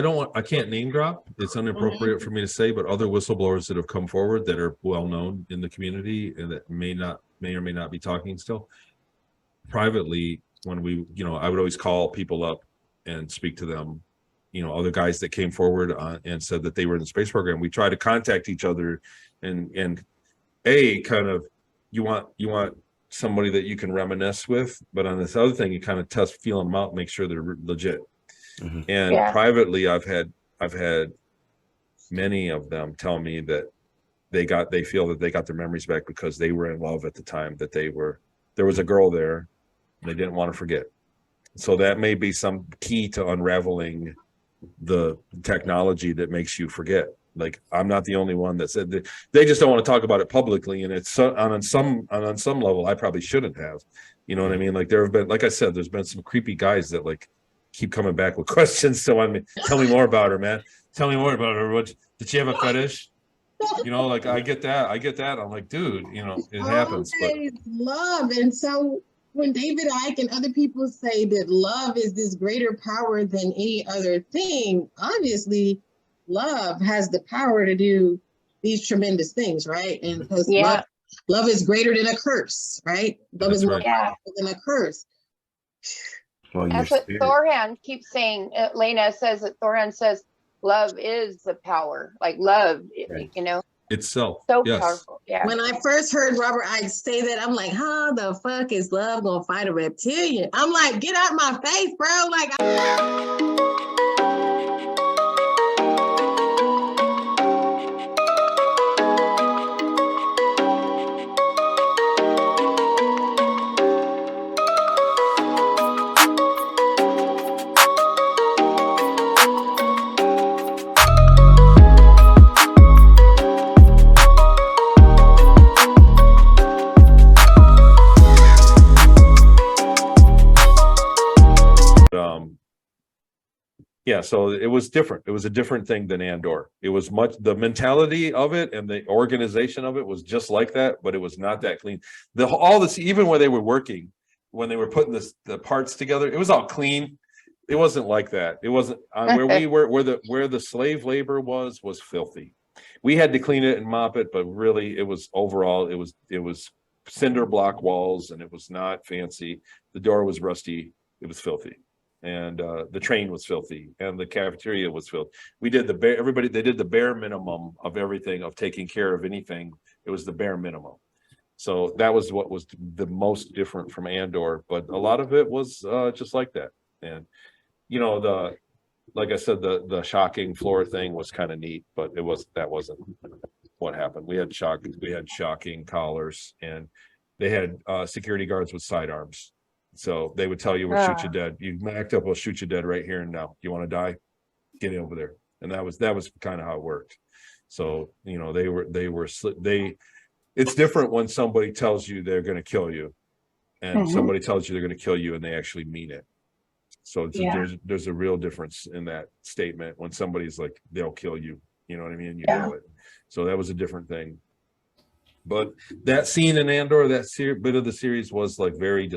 I can't name drop. It's inappropriate for me to say, but other whistleblowers that have come forward that are well known in the community and that may or may not be talking still privately. When we, I would always call people up and speak to them. Other guys that came forward and said that they were in the space program. We try to contact each other, and kind of you want somebody that you can reminisce with, but on this other thing, you kind of feel them out, make sure they're legit. And privately, I've had many of them tell me that they feel that they got their memories back because they were in love at the time, that there was a girl there they didn't want to forget. So that may be some key to unraveling the technology that makes you forget. Like, I'm not the only one that said that. They just don't want to talk about it publicly, and it's on some level I probably shouldn't have. You know what I mean? Like, there have been, like I said, there's been some creepy guys that like keep coming back with questions. So tell me more about her, man. Tell me more about her. What did she have a fetish? Like I get that. I'm like, dude, it happens. But love. And so when David Icke and other people say that love is this greater power than any other thing, obviously love has the power to do these tremendous things, right? And because love is greater than a curse, right? Love is more powerful than a curse. Well, that's what Thorhan keeps saying. Lena says that Thorhan says love is the power, like love, itself. So powerful. Yeah. When I first heard Robert Icke say that, I'm like, how the fuck is love gonna fight a reptilian? I'm like, get out my face, bro. Like, so it was different. It was a different thing than Andor. It was the mentality of it and the organization of it was just like that, but it was not that clean. All this, even when they were working, when they were putting the parts together, it was all clean. It wasn't like that. It wasn't where we were, where the slave labor was filthy. We had to clean it and mop it, but really it was overall, it was cinder block walls, and it was not fancy. The door was rusty. It was filthy. And the train was filthy, and the cafeteria was filthy. They did the bare minimum of everything, of taking care of anything. It was the bare minimum. So that was what was the most different from Andor, but a lot of it was just like that. And like I said, the shocking floor thing was kind of neat, but that wasn't what happened. We had shocking collars, and they had security guards with sidearms. So they would tell you, we'll shoot you dead. You act up, we'll shoot you dead right here and now. You want to die? Get over there. And that was kind of how it worked. So, it's different when somebody tells you they're going to kill you, and somebody tells you they're going to kill you and they actually mean it. So there's a real difference in that statement when somebody's like, they'll kill you. You know what I mean? You know it. So that was a different thing. But that scene in Andor, that bit of the series was like very,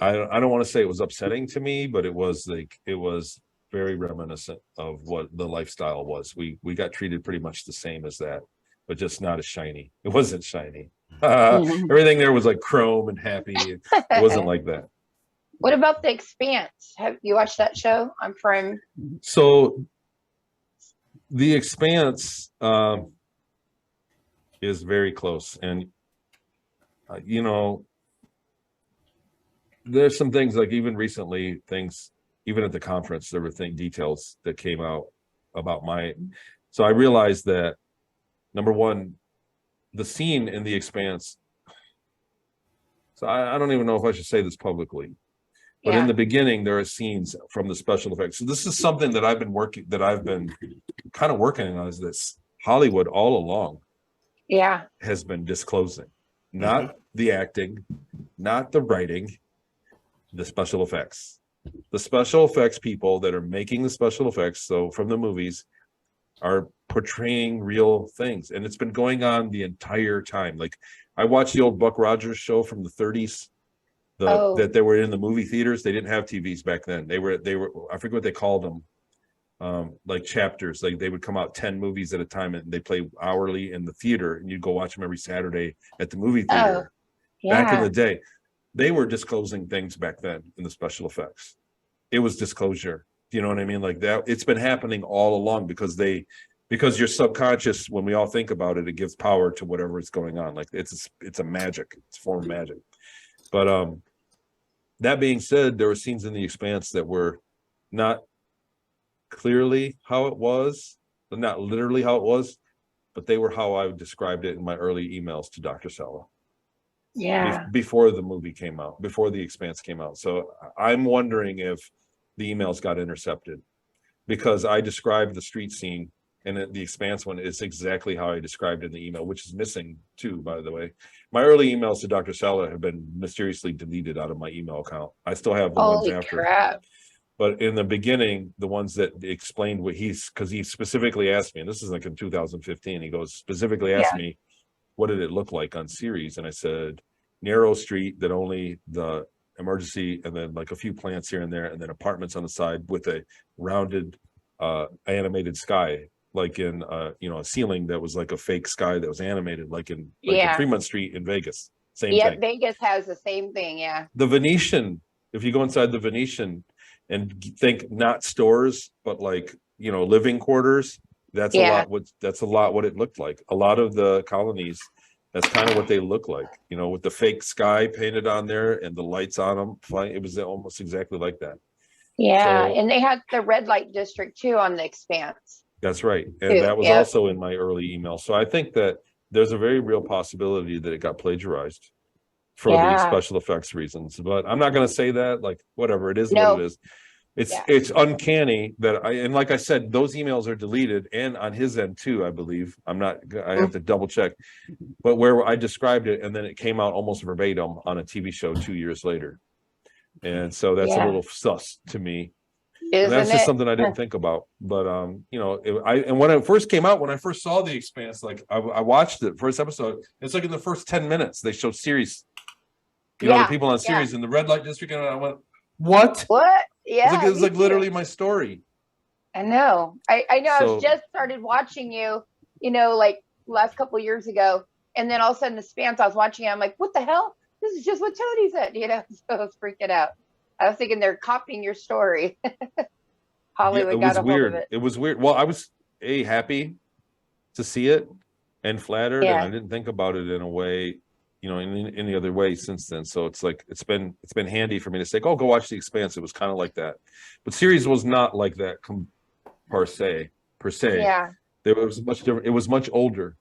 I don't want to say it was upsetting to me, but it was very reminiscent of what the lifestyle was. We got treated pretty much the same as that, but just not as shiny. It wasn't shiny. Everything there was like chrome and happy. It wasn't like that. What about The Expanse? Have you watched that show? I'm from. So The Expanse is very close, and there's some things, like even recently, even at the conference, there were details that came out about so I realized that, number one, the scene in The Expanse, so I don't even know if I should say this publicly, but in the beginning there are scenes from the special effects. So this is something that I've been kind of working on, is this Hollywood all along has been disclosing, not the acting, not the writing, the special effects. The special effects people that are making the special effects, so from the movies, are portraying real things, and it's been going on the entire time. Like, I watched the old Buck Rogers show from the 30s, that they were in the movie theaters. They didn't have TVs back then. They were, I forget what they called them. Like chapters, like they would come out 10 movies at a time and they play hourly in the theater, and you'd go watch them every Saturday at the movie theater. Back in the day, they were disclosing things back then in the special effects. It was disclosure. Do you know what I mean? Like that, it's been happening all along because your subconscious, when we all think about it, it gives power to whatever is going on. Like it's a magic, it's a form of magic. But that being said, there were scenes in The Expanse that were not clearly how it was, not literally how it was, but they were how I described it in my early emails to Dr. Sella. Yeah. Before the movie came out, before The Expanse came out. So I'm wondering if the emails got intercepted, because I described the street scene, and The Expanse one is exactly how I described it in the email, which is missing too, by the way. My early emails to Dr. Sella have been mysteriously deleted out of my email account. I still have the ones after. Crap. But in the beginning, the ones that explained what because he specifically asked me, and this is like in 2015, he goes, specifically asked me, what did it look like on series? And I said, narrow street that only the emergency, and then like a few plants here and there, and then apartments on the side with a rounded animated sky, like in a ceiling that was like a fake sky that was animated, like in Fremont Street in Vegas. Same thing. Vegas has the same thing. The Venetian, if you go inside the Venetian and think not stores, but like, living quarters, that's a lot what it looked like. A lot of the colonies, that's kind of what they look like, with the fake sky painted on there and the lights on them flying. It was almost exactly like that. Yeah. So, and they had the red light district too on The Expanse. That's right. And that was also in my early email. So I think that there's a very real possibility that it got plagiarized for the special effects reasons, but I'm not going to say that, like, whatever, it is what it is. It's uncanny that and like I said, those emails are deleted, and on his end too, I believe. I have to double check, but where I described it, and then it came out almost verbatim on a TV show 2 years later. And so that's a little sus to me. And that's just something I didn't think about. But and when it first came out, when I first saw The Expanse, like I watched the first episode, it's like in the first 10 minutes they show series, the people on series in the red light district, and I went, what? Yeah, it was like literally my story. I know. I know. So, I just started watching you, like last couple of years ago, and then all of a sudden The Expanse, I was watching it, I'm like, what the hell? This is just what Tony said, So I was freaking out. I was thinking they're copying your story. Hollywood got a hold of it. It was weird. Well, I was happy to see it and flattered, and I didn't think about it in a way, in any other way since then. So it's like it's been handy for me to say, oh, go watch The Expanse. It was kind of like that, but series was not like that per se. Yeah, there was much different. It was much older.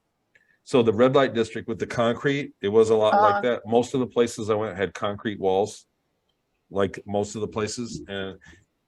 So the red light district with the concrete, it was a lot like that. Most of the places I went had concrete walls, like most of the places, and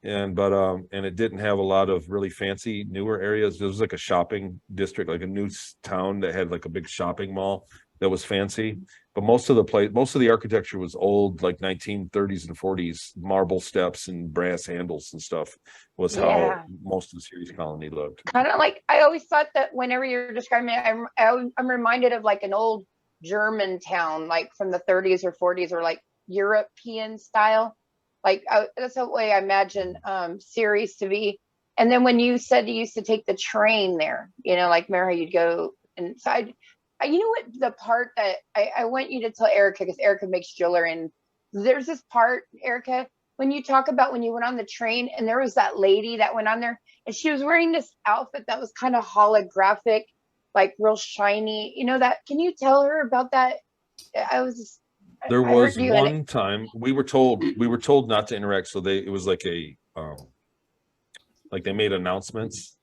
it didn't have a lot of really fancy newer areas. There was like a shopping district, like a new town that had like a big shopping mall that was fancy, but most of the architecture was old, like 1930s and 40s, marble steps and brass handles and stuff was how most of the series colony looked. Kind of like, I always thought that whenever you're describing it, I'm reminded of like an old German town, like from the 30s or 40s, or like European style. Like that's the way I imagine series to be. And then when you said you used to take the train there, like Mara, you'd go inside. You know what, the part that I want you to tell ERIKA, because ERIKA makes jewelry, and there's this part, ERIKA, when you talk about when you went on the train and there was that lady that went on there and she was wearing this outfit that was kind of holographic, like real shiny, that, can you tell her about that? There was one time we were told not to interact. So it was like like they made announcements,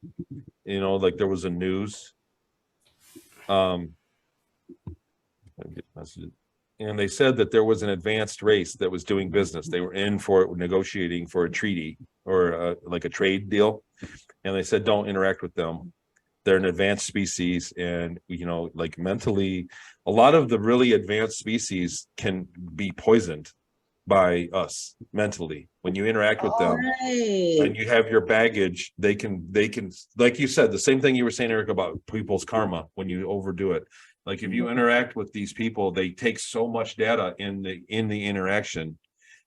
like there was a news, and they said that there was an advanced race that was doing business. They were in for negotiating for a treaty or like a trade deal. And they said, don't interact with them. They're an advanced species. And, like mentally, a lot of the really advanced species can be poisoned by us mentally. When you interact with them and you have your baggage, they can, like you said, the same thing you were saying, ERIKA, about people's karma when you overdo it. Like if you interact with these people, they take so much data in the interaction.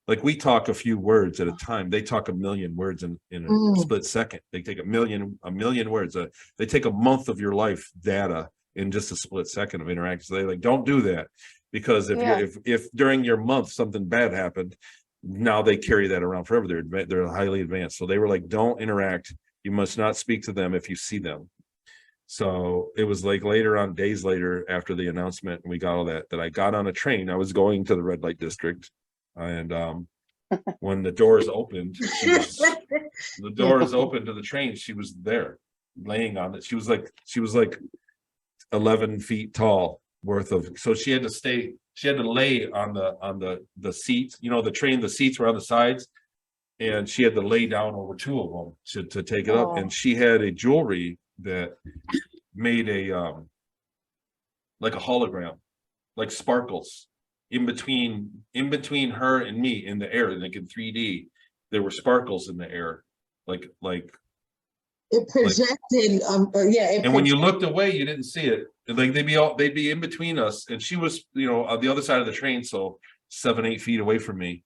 Like we talk a few words at a time. They talk a million words in a split second. They take a million words. They take a month of your life data in just a split second of interaction. So they like, don't do that, because if during your month something bad happened, now they carry that around forever. They're highly advanced. So they were like, don't interact. You must not speak to them if you see them. So it was like later on, days later, after the announcement, and we got all that I got on a train. I was going to the red light district, and when the doors opened, the doors opened to the train. She was there, laying on it. She was like 11 feet tall worth of. So she had to stay. She had to lay on the seats. You know, the train. The seats were on the sides, and she had to lay down over two of them to take it up. And she had a jewelry that made a like a hologram, like sparkles in between her and me in the air, like in 3D. There were sparkles in the air, like it projected. And when you looked away, you didn't see it. Like they'd be in between us, and she was, you know, on the other side of the train, so 7-8 feet away from me.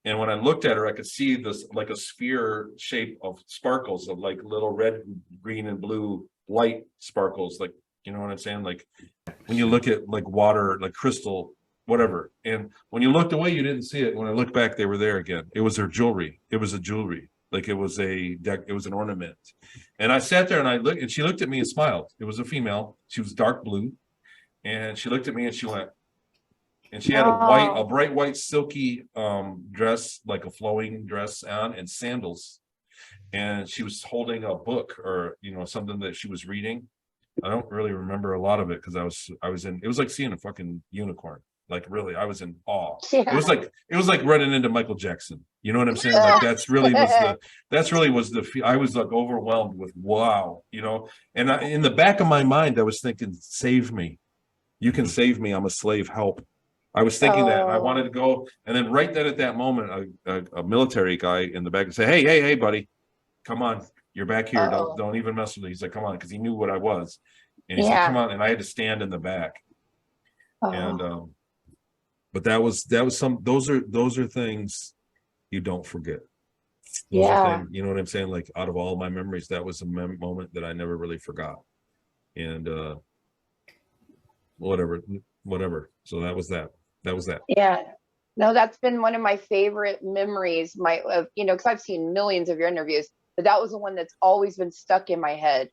And when I looked at her, I could see this like a sphere shape of sparkles, of like little red, green, and blue light sparkles. Like, you know what I'm saying? Like when you look at like water, like crystal, whatever. And when you looked away, you didn't see it. When I looked back, they were there again. It was her jewelry. It was a jewelry. Like it was an ornament. And I sat there and I looked, and she looked at me and smiled. It was a female. She was dark blue. And she looked at me and she went, and she had a bright white silky dress, like a flowing dress on, and sandals. And she was holding a book, or, you know, something that she was reading. I don't really remember a lot of it, because I was in, it was like seeing a fucking unicorn. Like really, I was in awe. Yeah. It was like running into Michael Jackson. You know what I'm saying? Like that's really was the I was like overwhelmed with wow, you know. And in the back of my mind, I was thinking, save me. You can save me. I'm a slave. Help. I was thinking that, and I wanted to go. And then right then at that moment, a military guy in the back would say, hey, buddy, come on. You're back here. Don't even mess with me. He's like, come on, because he knew what I was. And he said, come on. And I had to stand in the back. And but that was some, those are things you don't forget. Those are things, you know what I'm saying? Like out of all my memories, that was a moment that I never really forgot. And whatever. So that was that. Yeah. No, that's been one of my favorite memories. You know, because I've seen millions of your interviews, but that was the one that's always been stuck in my head.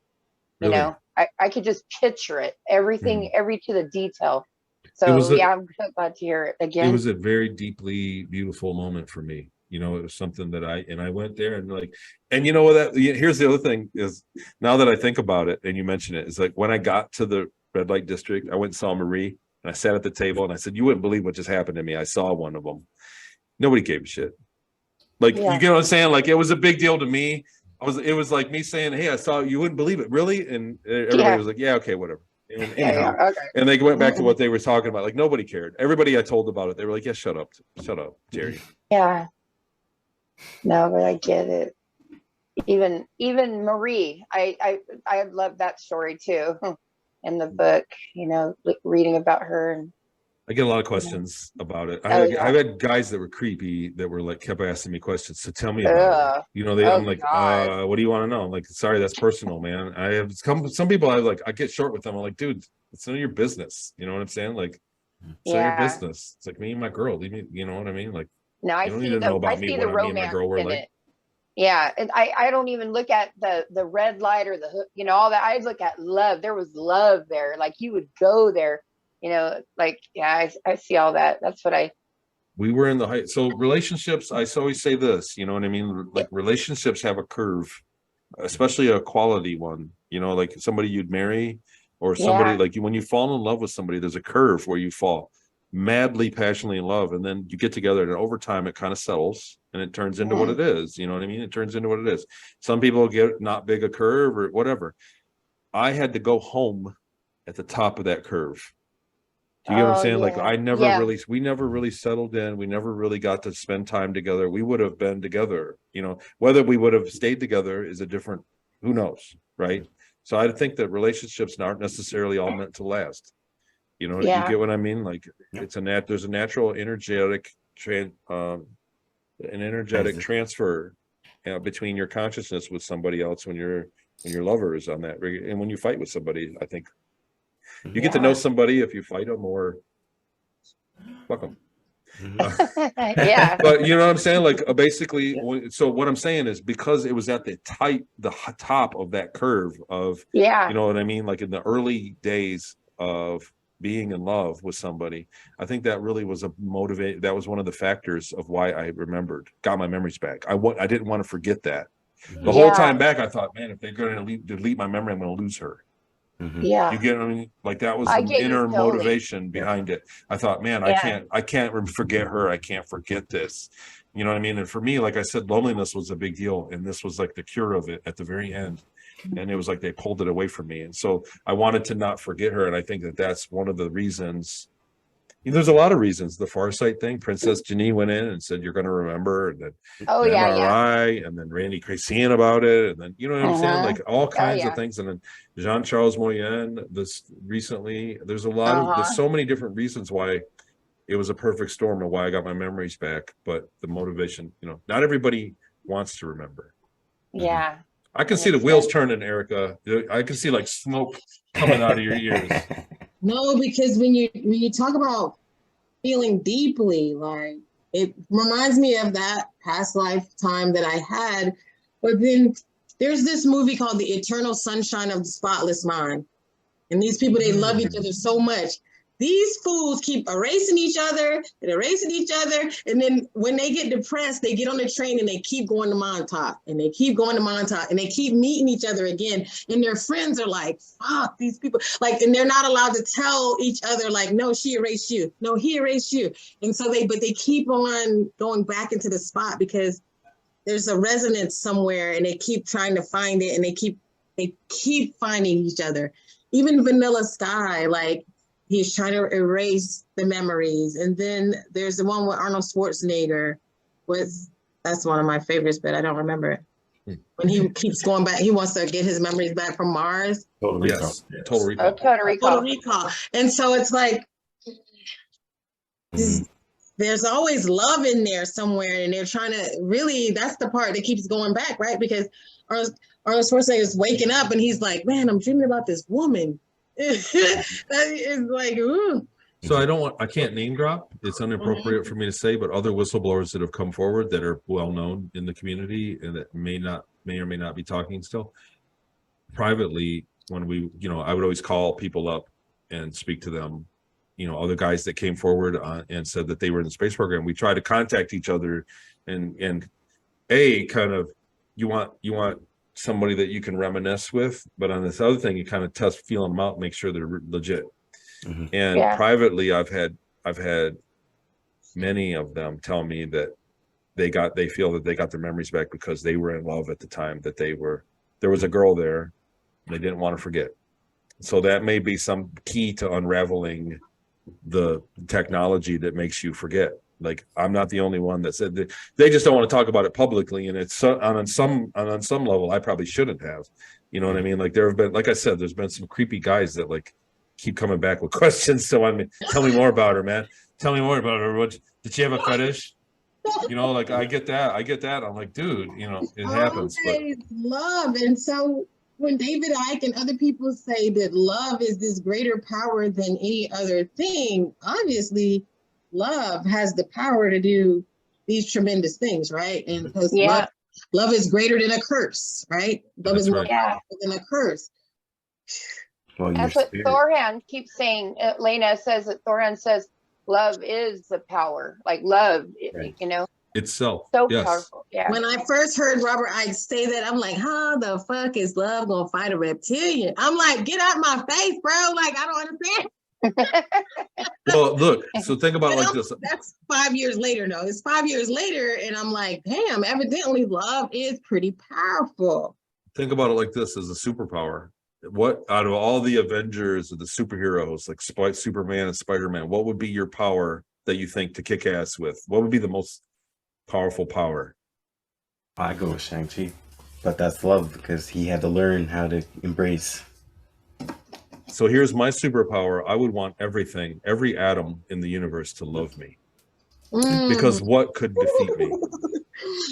You know, I could just picture it, everything, every to the detail. So I'm so glad to hear it again. It was a very deeply beautiful moment for me. You know, it was something that I went there and like, and you know what, here's the other thing is, now that I think about it and you mention it, is like when I got to the red light district, I went and saw Marie, and I sat at the table and I said, you wouldn't believe what just happened to me. I saw one of them. Nobody gave a shit. Like, you get what I'm saying? Like, it was a big deal to me. It was like me saying, hey, I saw, you wouldn't believe it. Really? And everybody was like, yeah, okay, whatever. And, and they went back to what they were talking about. Like, nobody cared. Everybody I told about it, they were like, yeah, shut up, Jerry. Yeah. No, but I get it. Even Marie, I love that story too. In the book, you know, reading about her. And I get a lot of questions about it. I've had guys that were creepy that were like, kept asking me questions. So tell me about it. You know, I'm like, what do you want to know? I'm like, sorry, that's personal, man. I have some people I get short with them. I'm like, dude, it's none of your business. You know what I'm saying? Like, it's none of your business. It's like me and my girl. Leave me, you know what I mean? Like, no, I you don't need to know about me what me and my girl were like. Yeah, and I don't even look at the red light or the hook, you know, all that. I look at love. There was love there. Like, you would go there, you know, like, I see all that. That's what we were in the height. So relationships, I always say this, you know what I mean? Like, relationships have a curve, especially a quality one, you know, like somebody you'd marry, or somebody like when you fall in love with somebody, there's a curve where you fall madly, passionately in love, and then you get together, and over time it kind of settles and it turns into what it is. You know what I mean? It turns into what it is. Some people get not big a curve or whatever. I had to go home at the top of that curve. Do you get what I'm saying? Like, we never really settled in. We never really got to spend time together. We would have been together, you know, whether we would have stayed together is a different, who knows, right? So I think that relationships aren't necessarily all meant to last. You know, Yeah. you get what I mean? Like Yep. there's a natural energetic transfer between your consciousness with somebody else when your lover is on that and when you fight with somebody. I think you get to know somebody if you fight them or fuck them. Yeah. But you know what I'm saying? Like basically, so what I'm saying is because it was at the top of that curve of, Yeah. you know what I mean? Like in the early days of being in love with somebody, I think that really was that was one of the factors of why I got my memories back. I didn't want to forget that. The whole time back, I thought, man, if they're going to delete my memory, I'm going to lose her. Yeah. You get what I mean? Like that was I the get you inner totally. motivation behind it. I thought, man, Yeah. I can't forget her. I can't forget this. You know what I mean? And for me, like I said, loneliness was a big deal. And this was like the cure of it at the very end. And it was like they pulled it away from me. And so I wanted to not forget her. And I think that that's one of the reasons. There's a lot of reasons. The Farsight thing, Princess Jenny went in and said, you're going to remember. And then Oh, the yeah. MRI, and then Randy Crescian about it. And then, you know what I'm saying? Like all kinds of things. And then Jean-Charles Moyen, this recently, there's so many different reasons why it was a perfect storm of why I got my memories back. But the motivation, not everybody wants to remember. Yeah. I can see the wheels turning, Erica. I can see like smoke coming out of your ears. No, because when you talk about feeling deeply, like it reminds me of that past lifetime that I had. But then there's this movie called The Eternal Sunshine of the Spotless Mind. And these people, they love each other so much. These fools keep erasing each other and then when they get depressed, they get on the train and they keep going to Montauk and they keep meeting each other again. And their friends are like, fuck these people. Like, and they're not allowed to tell each other like, no, she erased you. No, he erased you. And so they keep on going back into the spot because there's a resonance somewhere and they keep trying to find it and they keep finding each other. Even Vanilla Sky, like, he's trying to erase the memories. And then there's the one with Arnold Schwarzenegger. That's one of my favorites, but I don't remember it. When he keeps going back, he wants to get his memories back from Mars. Total Recall. Yes, Total Recall. Oh, Total Recall. Total Recall. And so it's like, there's always love in there somewhere. And they're trying to really, that's the part that keeps going back, right? Because Arnold Schwarzenegger is waking up and he's like, man, I'm dreaming about this woman. That is like, ooh. So I can't name drop. It's inappropriate for me to say, but other whistleblowers that have come forward that are well known in the community and that may or may not be talking still privately. When I would always call people up and speak to them. Other guys that came forward and said that they were in the space program. We try to contact each other, and kind of you want somebody that you can reminisce with, but on this other thing, you kind of feel them out, make sure they're legit. And privately, I've had many of them tell me that they feel that they got their memories back because they were in love at the time that there was a girl there and they didn't want to forget. So that may be some key to unraveling the technology that makes you forget. Like, I'm not the only one that said that. They just don't want to talk about it publicly, and it's on some level I probably shouldn't have. You know what I mean? Like, there have been, like I said, there's been some creepy guys that like keep coming back with questions. So tell me more about her, man. Tell me more about her. What did she have a fetish? Like I get that. I'm like, dude, it happens. But Love. And so when David Icke and other people say that love is this greater power than any other thing, obviously love has the power to do these tremendous things, right? And because love is greater than a curse, right? Love is more powerful than a curse. Well, that's what Thorhan keeps saying. Lena says that Thorhan says love is the power, like love, itself. So powerful. Yeah. When I first heard Robert Icke say that, I'm like, how the fuck is love gonna fight a reptilian? I'm like, get out my face, bro. Like, I don't understand. Well, look, so think about it like this. That's 5 years later. No, it's 5 years later. And I'm like, damn, evidently love is pretty powerful. Think about it like this as a superpower. What out of all the Avengers or the superheroes like Superman and Spider-Man, what would be your power that you think to kick ass with? What would be the most powerful power? I go with Shang-Chi, but that's love because he had to learn how to embrace So here's my superpower. I would want everything, every atom in the universe to love me. Because what could defeat me?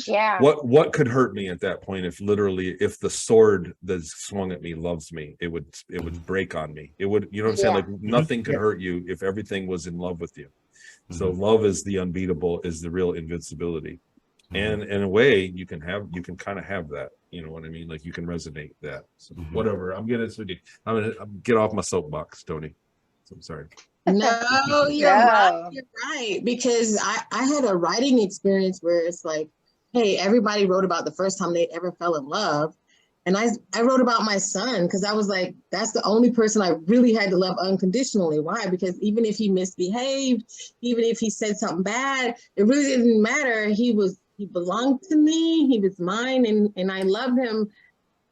Yeah. What could hurt me at that point if literally if the sword that's swung at me loves me, it would break on me. It would, you know what I'm saying? Like nothing could hurt you if everything was in love with you. So love is the unbeatable, is the real invincibility. And in a way, you can kind of have that, you know what I mean? Like you can resonate that. So whatever. I'm gonna get off my soapbox, Tony. So I'm sorry. No, you're right. You're right. Because I had a writing experience where it's like, hey, everybody wrote about the first time they ever fell in love. And I wrote about my son because I was like, that's the only person I really had to love unconditionally. Why? Because even if he misbehaved, even if he said something bad, it really didn't matter. He belonged to me. He was mine. And I love him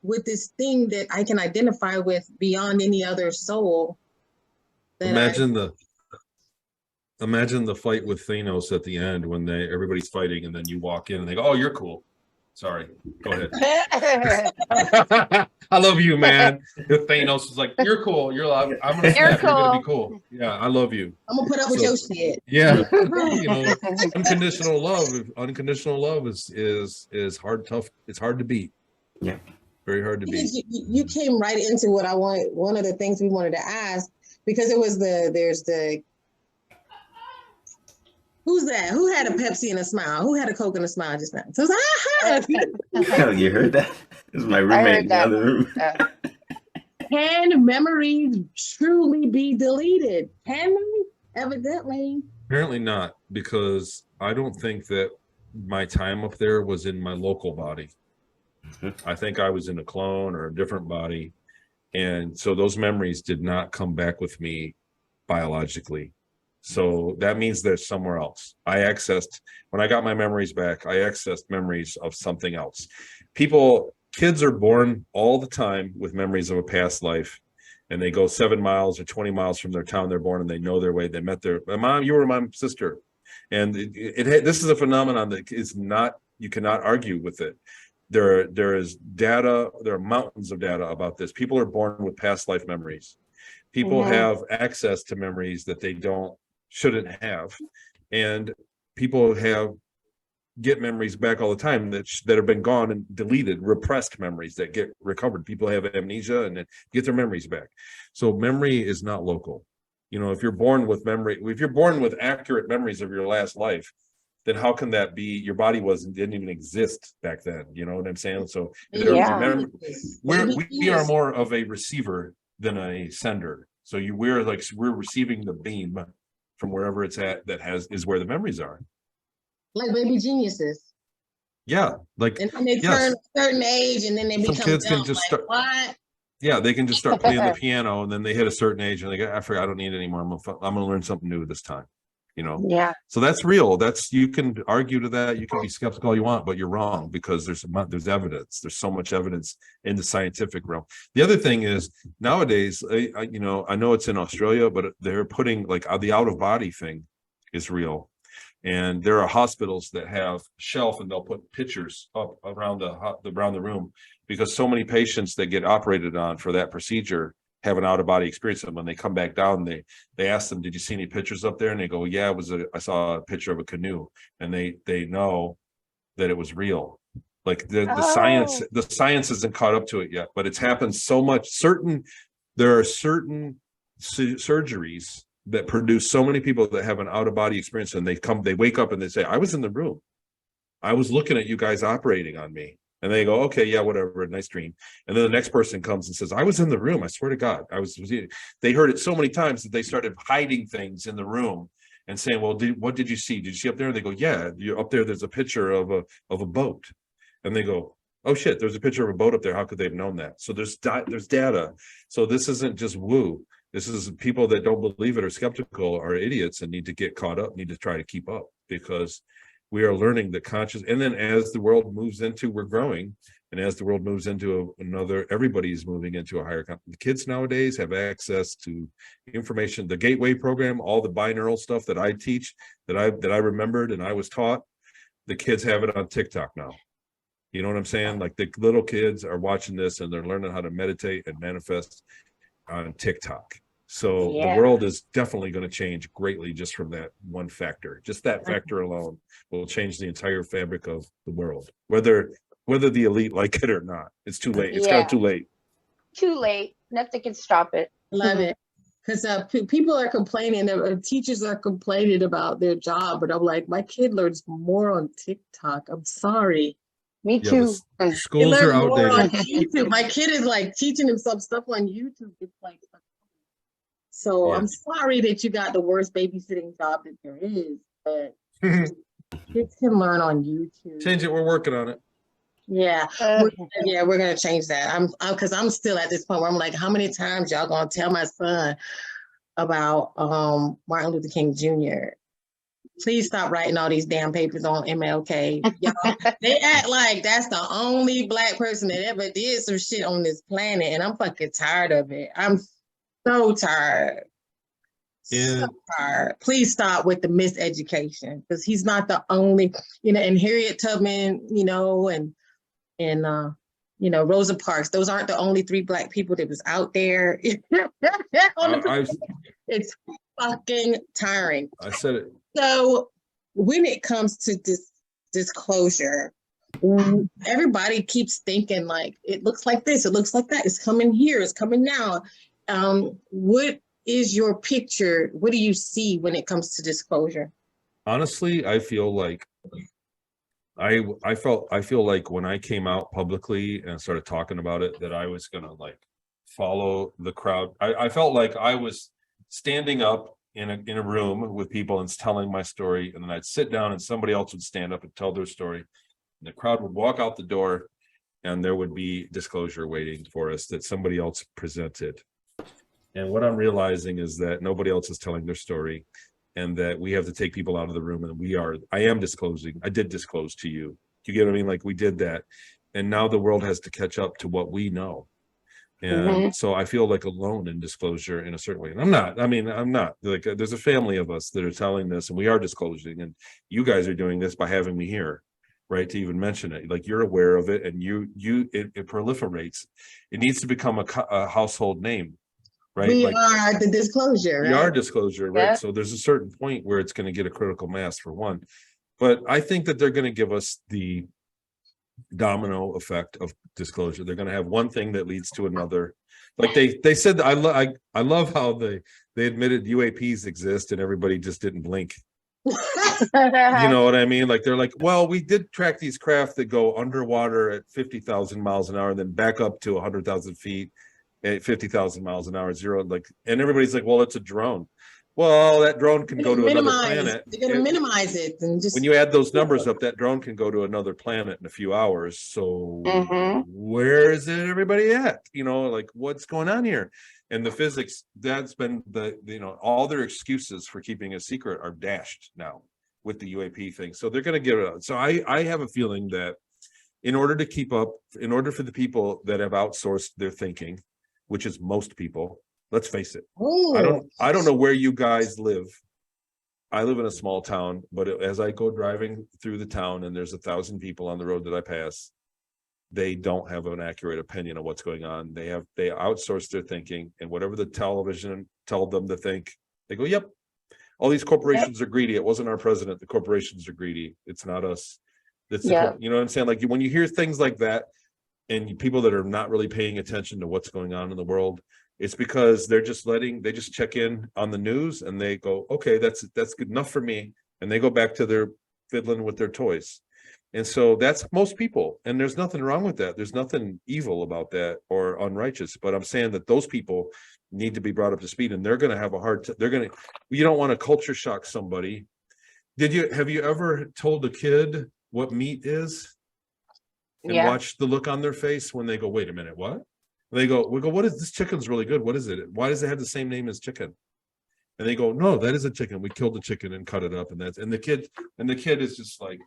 with this thing that I can identify with beyond any other soul. Imagine the fight with Thanos at the end when everybody's fighting and then you walk in and they go, "Oh, you're cool. Sorry, go ahead." I love you, man. Thanos is like, "You're cool. You're I'm gonna snap. You're gonna be cool. Yeah, I love you. I'm gonna put up with your shit." Yeah, you know, unconditional love is hard, tough. It's hard to beat. Yeah, very hard to beat. You came right into what I want. One of the things we wanted to ask, because it was who's that? Who had a Pepsi and a smile? Who had a Coke and a smile just now? So you heard that? This is my roommate in the other room. Can memories truly be deleted? Can they? Evidently. Apparently not, because I don't think that my time up there was in my local body. I think I was in a clone or a different body. And so those memories did not come back with me biologically. So that means they're somewhere else. When I got my memories back, I accessed memories of something else. Kids are born all the time with memories of a past life, and they go 7 miles or 20 miles from their town they're born, and they know their way. They met my mom, you were my sister. And this is a phenomenon that is not, you cannot argue with it. There is data, there are mountains of data about this. People are born with past life memories. People have access to memories that they shouldn't have, and people get memories back all the time that have been gone and deleted, repressed memories that get recovered. People have amnesia and then get their memories back. So memory is not local. You know, if you're born with accurate memories of your last life, then how can that be? Your body didn't even exist back then. You know what I'm saying? So we are more of a receiver than a sender. So we're receiving the beam from wherever it's at is where the memories are. Like baby geniuses. Yeah, like and they turn a certain age and then they become kids dumb. can just like, start. What? Yeah, they can just start playing the piano, and then they hit a certain age, and they go, "I forgot, I don't need it anymore. I'm gonna learn something new this time." You know. Yeah. So that's real. You can argue to that. You can be skeptical all you want, but you're wrong, because there's evidence. There's so much evidence in the scientific realm. The other thing is nowadays, I know it's in Australia, but they're putting the out of body thing is real. And there are hospitals that have a shelf, and they'll put pictures up around the room, because so many patients that get operated on for that procedure have an out-of-body experience. And when they come back down, they ask them, "Did you see any pictures up there?" And they go, "Yeah, I saw a picture of a canoe." And they know that it was real. Like the science isn't caught up to it yet, but it's happened so much. There are certain surgeries that produce so many people that have an out-of-body experience, and they wake up and they say, "I was in the room. I was looking at you guys operating on me." And they go, "Okay, yeah, whatever, nice dream." And then the next person comes and says, "I was in the room. I swear to God, I was." They heard it so many times that they started hiding things in the room and saying, "Well, what did you see? Did you see up there?" And they go, "Yeah, you're up there. There's a picture of a boat." And they go, "Oh shit, there's a picture of a boat up there. How could they have known that?" So there's data. So this isn't just woo. This is people that don't believe it or skeptical are idiots and need to get caught up, need to try to keep up, because we are learning the conscious. And then as the world moves into, we're growing. And as the world moves into everybody's moving into a higher. The kids nowadays have access to information, the Gateway program, all the binaural stuff that I teach, that I remembered and I was taught. The kids have it on TikTok now. You know what I'm saying? Like the little kids are watching this and they're learning how to meditate and manifest. on TikTok. So the Yeah. world is definitely going to change greatly just from that one factor. Just that factor alone will change the entire fabric of the world, whether the elite like it or not. It's too late. It's kind Yeah. of too late. Too late. Nothing can stop it. Love it. Because people are complaining, teachers are complaining about their job, but I'm like, my kid learns more on TikTok. I'm sorry. Me Yeah, too. the He schools are learns more on outdated. YouTube. My kid is like teaching himself stuff on YouTube. It's like, so Yeah. I'm sorry that you got the worst babysitting job that there is, but kids can learn on YouTube. Change it. We're working on it. Yeah, we're gonna change that. Because I'm still at this point where I'm like, how many times y'all gonna tell my son about Martin Luther King Jr.? Please stop writing all these damn papers on MLK. Y'all, they act like that's the only Black person that ever did some shit on this planet, and I'm fucking tired of it. I'm so tired. Yeah. So tired. Please stop with the miseducation, because he's not the only, and Harriet Tubman, and Rosa Parks. Those aren't the only 3 Black people that was out there. It's fucking tiring. I said it. So when it comes to disclosure, everybody keeps thinking like, it looks like this, it looks like that, it's coming here, it's coming now. What is your picture? What do you see when it comes to disclosure? Honestly, I feel like I feel like when I came out publicly and started talking about it, that I was gonna like follow the crowd. I felt like I was standing up in a room with people and telling my story, and then I'd sit down and somebody else would stand up and tell their story, and the crowd would walk out the door, and there would be disclosure waiting for us that somebody else presented. And what I'm realizing is that nobody else is telling their story, and that we have to take people out of the room, and I am disclosing. I did disclose to you. Do you get what I mean? Like, we did that. And now the world has to catch up to what we know. And so I feel like alone in disclosure in a certain way. And I'm not like, there's a family of us that are telling this, and we are disclosing, and you guys are doing this by having me here, right? To even mention it, like, you're aware of it, and it proliferates. It needs to become a household name. Right? We like, are the disclosure. We are disclosure, right? Yeah. So there's a certain point where it's going to get a critical mass, for one. But I think that they're going to give us the domino effect of disclosure. They're going to have one thing that leads to another. Like they said, I love how they admitted UAPs exist and everybody just didn't blink. You know what I mean? Like, they're like, well, we did track these craft that go underwater at 50,000 miles an hour and then back up to 100,000 feet at 50,000 miles an hour, zero. Like, and everybody's like, well, it's a drone. Well, that drone can go to another planet. They're going to minimize it. And just, when you add those numbers up, that drone can go to another planet in a few hours. So where is it, everybody at? Like, what's going on here? And the physics, that's been all their excuses for keeping a secret are dashed now with the UAP thing. So they're going to give it out. So I have a feeling that in order to keep up, in order for the people that have outsourced their thinking, which is most people, let's face it. Ooh. I don't know where you guys live. I live in a small town, but as I go driving through the town and there's 1,000 people on the road that I pass, they don't have an accurate opinion of what's going on. They outsource their thinking, and whatever the television told them to think, they go, yep. All these corporations are greedy. It wasn't our president. The corporations are greedy. It's not us. You know what I'm saying? Like, when you hear things like that, and people that are not really paying attention to what's going on in the world, it's because they just check in on the news and they go, okay, that's good enough for me. And they go back to their fiddling with their toys. And so that's most people. And there's nothing wrong with that. There's nothing evil about that or unrighteous. But I'm saying that those people need to be brought up to speed, and they're going to have a hard time. You don't want to culture shock somebody. Have you ever told a kid what meat is? And watch the look on their face when they go, wait a minute, what? We go, what is this? Chicken's really good. What is it? Why does it have the same name as chicken? And they go, no, that is a chicken. We killed the chicken and cut it up. And the kid is just like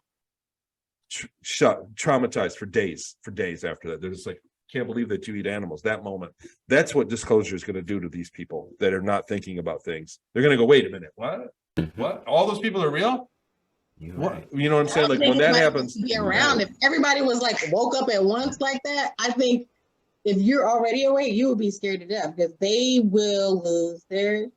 traumatized for days after that. They're just like, can't believe that you eat animals. That moment, that's what disclosure is going to do to these people that are not thinking about things. They're going to go, wait a minute, what? All those people are real? What, you know what I'm saying? Like, when that happens, be around. If everybody was like woke up at once like that, I think if you're already awake, you will be scared to death because they will lose their shit.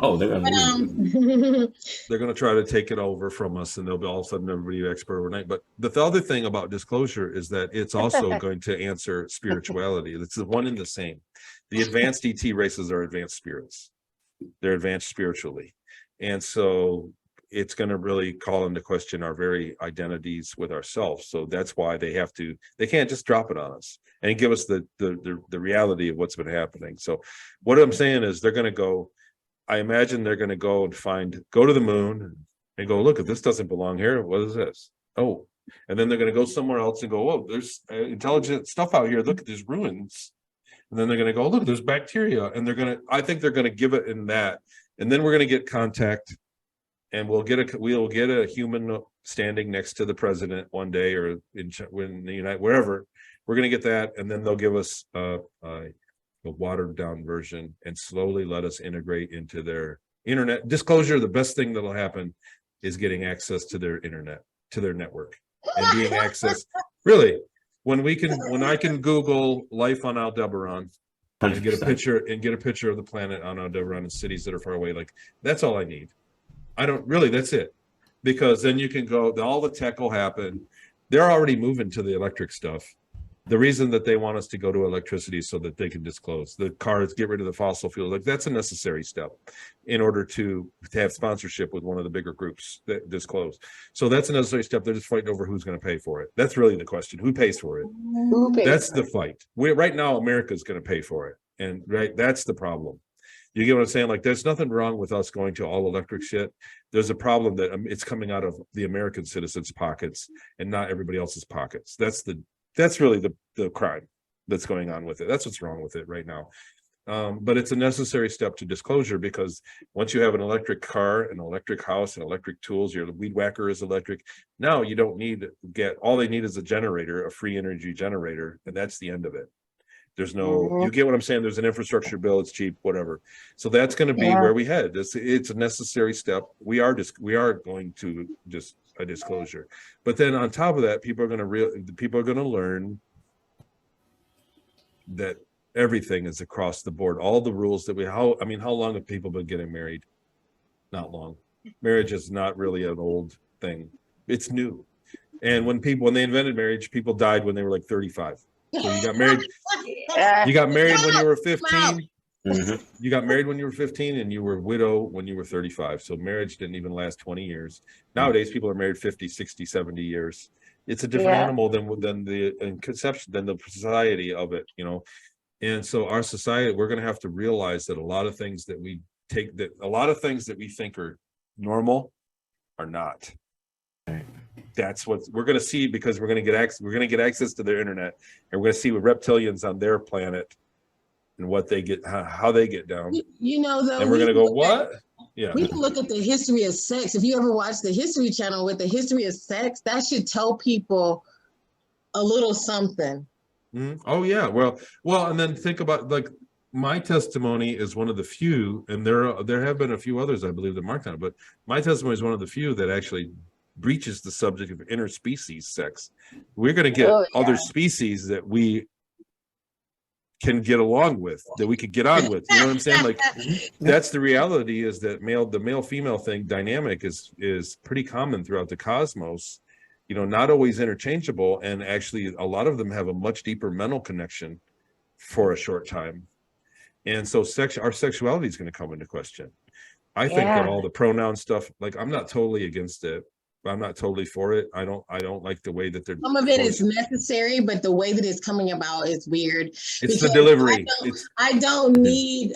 Oh, they're gonna lose. They're going to try to take it over from us, and they'll be all of a sudden everybody an expert overnight. But the other thing about disclosure is that it's also going to answer spirituality. It's the one and the same. The advanced ET races are advanced spirits. They're advanced spiritually. And so it's going to really call into question our very identities with ourselves. So that's why they can't just drop it on us and give us the reality of what's been happening. So what I'm saying is they're going to go, I imagine they're going to go and go to the moon and go, look, if this doesn't belong here, what is this? Oh, and then they're going to go somewhere else and go, oh, there's intelligent stuff out here. Look at these ruins. And then they're going to go, look, there's bacteria. And I think they're going to give it in that. And then we're going to get contact, and we'll get a human standing next to the president one day, or when the United, wherever. We're going to get that. And then they'll give us a watered down version and slowly let us integrate into their internet. Disclosure, the best thing that'll happen is getting access to their internet, to their network, and being access. Really, when I can Google life on Aldebaran and get a picture of the planet on Aldebaran and cities that are far away, like that's all I need. That's it. Because then you can go, all the tech will happen. They're already moving to the electric stuff. The reason that they want us to go to electricity is so that they can disclose the cars, get rid of the fossil fuel. Like that's a necessary step in order to have sponsorship with one of the bigger groups that disclose. So that's a necessary step. They're just fighting over who's going to pay for it. That's really the question. Who pays for it? That's the fight. Right now, America's going to pay for it. And that's the problem. You get what I'm saying? Like, there's nothing wrong with us going to all electric shit. There's a problem that it's coming out of the American citizens' pockets and not everybody else's pockets. That's really the crime that's going on with it. That's what's wrong with it right now. But it's a necessary step to disclosure, because once you have an electric car, an electric house, and electric tools, your weed whacker is electric. Now you don't need all they need is a generator, a free energy generator, and that's the end of it. There's no, you get what I'm saying? There's an infrastructure bill, it's cheap, whatever. So that's going to be where we head. It's a necessary step. We are going to just a disclosure. But then on top of that, people are going to learn that everything is across the board. All the rules that how long have people been getting married? Not long. Marriage is not really an old thing. It's new. And when they invented marriage, people died when they were like 35. So you got married. You got married when you were 15. You got married when you were 15, and you were widow when you were 35. So marriage didn't even last 20 years. Nowadays, people are married 50, 60, 70 years. It's a different animal than the conception, than the society of it, you know. And so our society, we're going to have to realize that a lot of things that we think are normal are not. That's what we're going to see, because we're going to get access to their internet, and we're going to see what reptilians on their planet and what they get, how they get down. You know, though, and we're going to go, what? Yeah. We can look at the history of sex. If you ever watch the History Channel with the history of sex, that should tell people a little something. Oh yeah. Well, and then think about, like, my testimony is one of the few, and there have been a few others, I believe, that marked on it, but my testimony is one of the few that actually breaches the subject of interspecies sex. We're going to get other species that we can get along with, that we could get on with. You know what I'm saying? Like, that's the reality, is that the male female thing dynamic is pretty common throughout the cosmos. You know, not always interchangeable, and actually a lot of them have a much deeper mental connection for a short time. And so our sexuality is going to come into question. I think that all the pronoun stuff, like, I'm not totally against it. I'm not totally for it. I don't like the way that they're. Some of it is necessary, but the way that it's coming about is weird. It's the delivery. I don't need.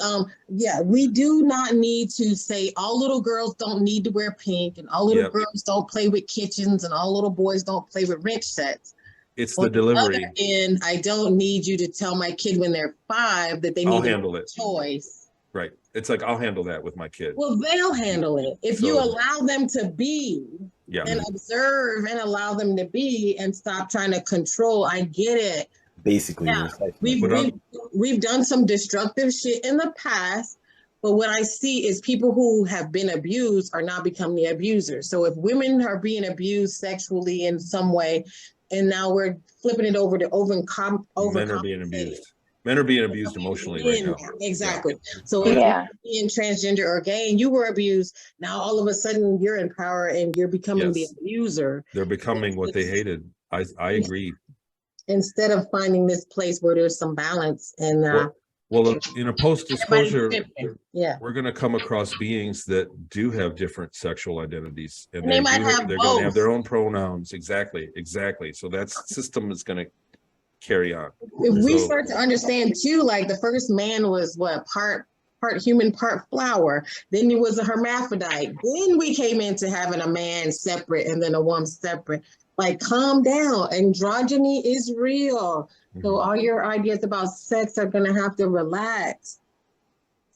We do not need to say all little girls don't need to wear pink, and all little girls don't play with kitchens, and all little boys don't play with wrench sets. It's the delivery. And I don't need you to tell my kid when they're 5 that they need to handle it. Choice. Right. It's like, I'll handle that with my kid. Well, they'll handle it if you allow them to be. And observe and allow them to be, and stop trying to control. I get it. Basically, we've done some destructive shit in the past, but what I see is people who have been abused are now becoming the abusers. So if women are being abused sexually in some way, and now we're flipping it over to men are being abused. Men are being abused emotionally right now. Exactly. Yeah. So if Yeah. you're being transgender or gay and you were abused, now all of a sudden you're in power and you're becoming the Yes. abuser. They're becoming what they hated. I agree. Instead of finding this place where there's some balance and Well, in a post-disclosure, yeah, we're going to come across beings that do have different sexual identities, and they might have they're going to have both. their own pronouns. Exactly. So that system is going to carry on. If we So- start to understand too, like the first man was what, part human, part flower. Then it was a hermaphrodite. Then we came into having a man separate and then a woman separate. Like, calm down. Androgyny is real. So all your ideas about sex are gonna have to relax.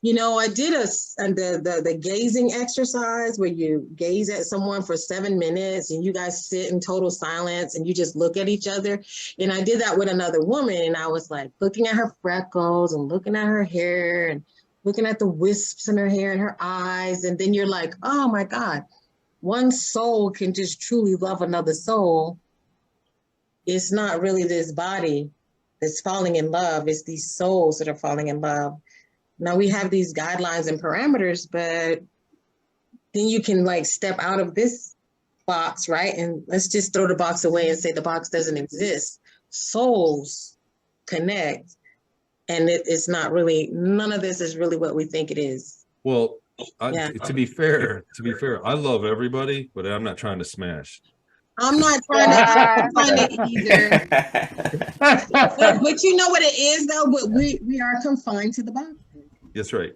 You know, I did the gazing exercise where you gaze at someone for 7 minutes and you guys sit in total silence and you just look at each other. And I did that with another woman, and I was like looking at her freckles and looking at her hair and looking at the wisps in her hair and her eyes. And then you're like, oh my God, one soul can just truly love another soul. It's not really this body that's falling in love. It's these souls that are falling in love. Now we have these guidelines and parameters, but then you can like step out of this box, right? And let's just throw the box away and say the box doesn't exist. Souls connect. And it's not really, none of this is really what we think it is. Well, to be fair, I love everybody, but I'm not trying to smash. I'm not trying to either. But you know what it is though? But we are confined to the box. That's right.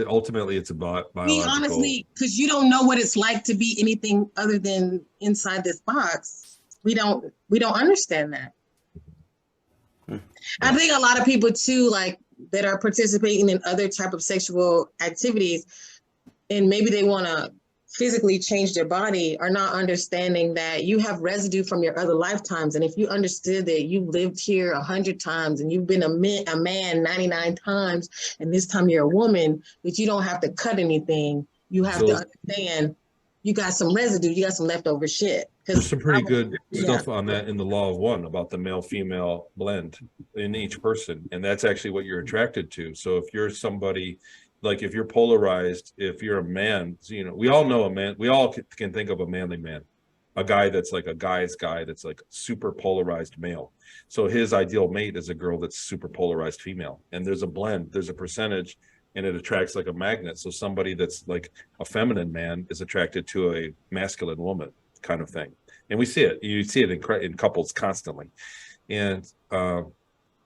Ultimately, it's about biological. Honestly, because you don't know what it's like to be anything other than inside this box. We don't understand that. I think a lot of people too, like that are participating in other type of sexual activities, and maybe they want to physically change their body, are not understanding that you have residue from your other lifetimes. And if you understood that you lived here 100 times and you've been a man 99 times, and this time you're a woman, that you don't have to cut anything. You have to understand you got some residue, you got some leftover shit. There's some pretty good stuff on that in the Law of One about the male-female blend in each person. And that's actually what you're attracted to. So if you're somebody, like if you're polarized, if you're a man, you know, we all know a man, we all can think of a manly man, a guy that's like a guy's guy that's like super polarized male. So his ideal mate is a girl that's super polarized female. And there's a blend, there's a percentage, and it attracts like a magnet. So somebody that's like a feminine man is attracted to a masculine woman kind of thing. And we see it, you see it in couples constantly. And so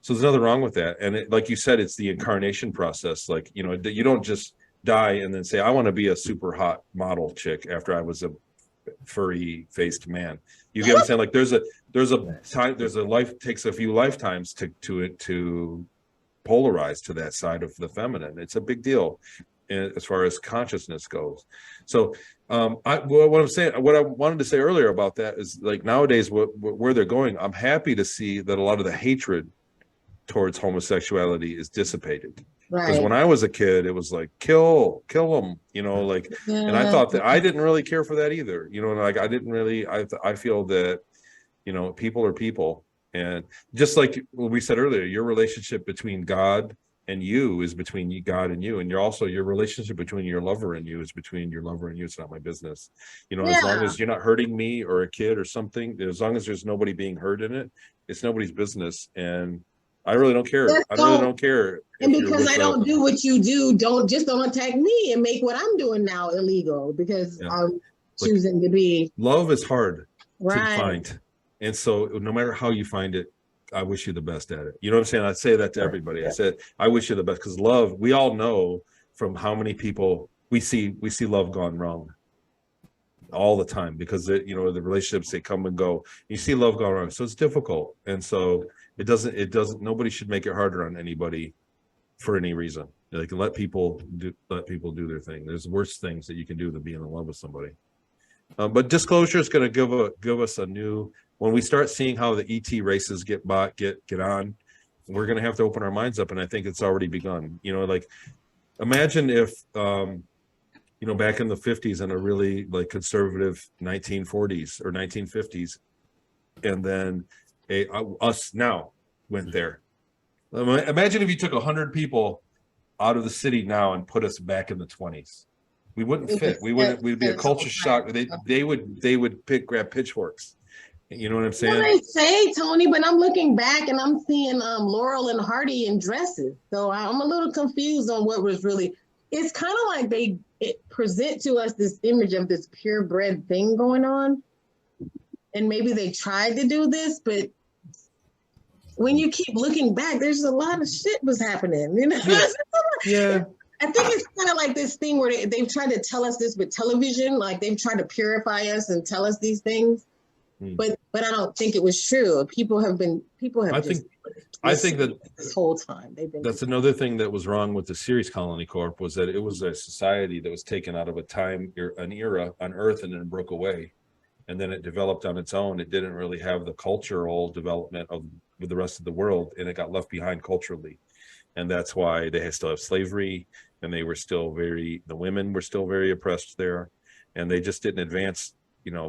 there's nothing wrong with that. And like you said, it's the incarnation process. Like, you know, you don't just die and then say, I want to be a super hot model chick after I was a furry faced man. You get what I'm saying? Like there's a life, takes a few lifetimes to polarize to that side of the feminine. It's a big deal as far as consciousness goes. So what I wanted to say earlier about that is like nowadays where they're going, I'm happy to see that a lot of the hatred towards homosexuality is dissipated. Because when I was a kid, it was like kill them, you know, like, and I thought that I didn't really care for that either, you know, like I didn't really, I feel that, you know, people are people. And just like we said earlier, your relationship between God and you is between God and you, and your relationship between your lover and you is between your lover and you. It's not my business, you know. As long as you're not hurting me or a kid or something, as long as there's nobody being hurt in it, it's nobody's business. And I really don't care. I really don't care. And because I don't do what you do, don't attack me and make what I'm doing now illegal because I'm choosing to be. Love is hard to find. And so no matter how you find it, I wish you the best at it. You know what I'm saying? I say that to everybody. I said, I wish you the best, because love, we all know from how many people we see love gone wrong all the time, because you know, the relationships, they come and go. You see love gone wrong. So it's difficult. And so it doesn't, nobody should make it harder on anybody for any reason. Like let people do their thing. There's worse things that you can do than being in love with somebody. But disclosure is going to give us a new, when we start seeing how the ET races get on, we're going to have to open our minds up. And I think it's already begun. You know, like imagine if, you know, back in the 50s and a really like conservative 1940s or 1950s, and then us now went there. Imagine if you took 100 people out of the city now and put us back in the 20s. We wouldn't fit. We'd be a culture shock. They would grab pitchforks. You know what I'm saying? Well, they say, Tony, but I'm looking back and I'm seeing Laurel and Hardy in dresses. So I'm a little confused on what was really. It's kind of like they present to us this image of this purebred thing going on. And maybe they tried to do this, but when you keep looking back, there's a lot of shit was happening, you know? Yeah. I think it's kind of like this thing where they've tried to tell us this with television, like they've tried to purify us and tell us these things. But I don't think it was true. I think that this whole time that's another thing that was wrong with the Ceres Colony Corp was that it was a society that was taken out of an era on Earth and then broke away, and then it developed on its own. It didn't really have the cultural development with the rest of the world, and it got left behind culturally, and that's why they still have slavery, and they were still the women were still very oppressed there, and they just didn't advance,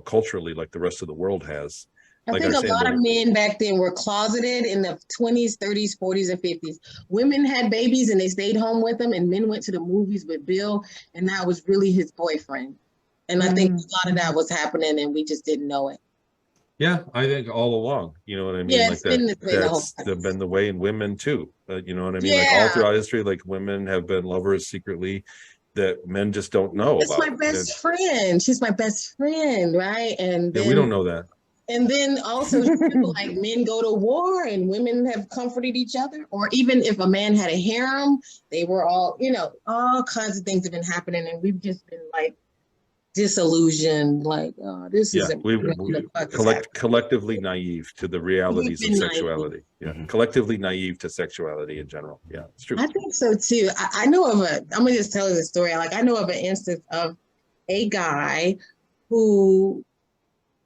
culturally like the rest of the world has. I think a lot of men back then were closeted in the 20s, 30s, 40s, and 50s. Women had babies and they stayed home with them, and men went to the movies with Bill, and that was really his boyfriend. And I think a lot of that was happening, and we just didn't know it. Yeah, I think all along, you know what I mean? Yeah, like that's been the way in women too. You know what I mean? Yeah. Like all throughout history, like women have been lovers secretly that men just don't know about. It's my best friend. She's my best friend, right? And then, we don't know that. And then also like men go to war and women have comforted each other, or even if a man had a harem, they were all, all kinds of things have been happening, and we've just been like disillusioned, like, oh, this isn't collectively naive to the realities of sexuality. Collectively naive to sexuality in general. Yeah, it's true. I think so too. I know of I'm gonna just tell you the story. Like, I know of an instance of a guy who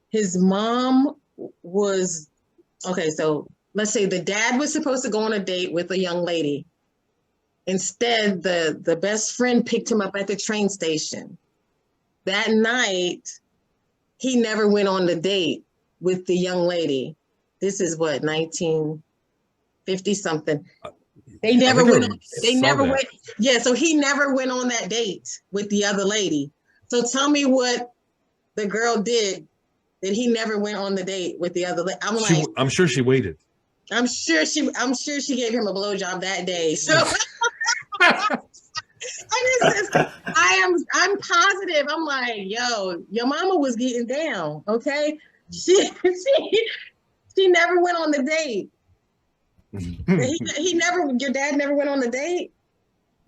his mom was, okay, so let's say the dad was supposed to go on a date with a young lady. Instead, the best friend picked him up at the train station. That night, he never went on the date with the young lady. This is what, 1950 something. They never went on, so he never went on that date with the other lady. So tell me what the girl did that he never went on the date with the other lady. I'm sure she waited. I'm sure she gave him a blowjob that day. So I'm positive. I'm like, yo, your mama was getting down, okay? She never went on the date. Your dad never went on the date.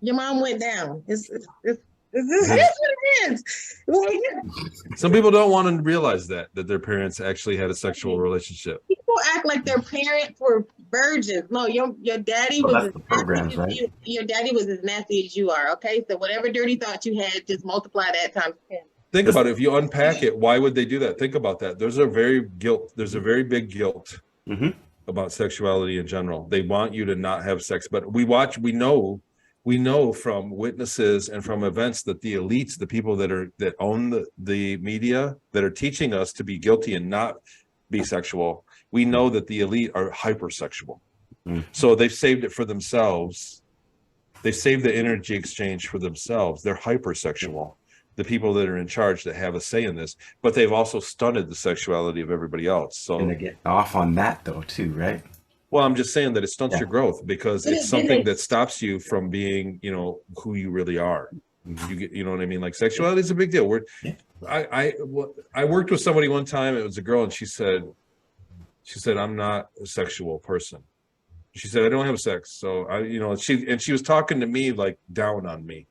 Your mom went down. It's what it is. Some people don't want to realize that their parents actually had a sexual relationship. People act like their parents were virgins. No, your daddy was your daddy was as nasty as you are. Okay, so whatever dirty thoughts you had, just multiply that times 10. Think about it. If you unpack it, why would they do that? Think about that. There's a very big guilt about sexuality in general. They want you to not have sex, but we know from witnesses and from events that the elites, the people that own the media, that are teaching us to be guilty and not be sexual, we know that the elite are hypersexual. So they've saved it for themselves. They saved the energy exchange for themselves. They're hypersexual, the people that are in charge that have a say in this, but they've also stunted the sexuality of everybody else. So and they get off on that though too, right? Well, I'm just saying that it stunts your growth because it's something that stops you from being, who you really are. You know what I mean? Like sexuality is a big deal. I worked with somebody one time. It was a girl, and she said, I'm not a sexual person. She said, I don't have sex. So she was talking to me like down on me,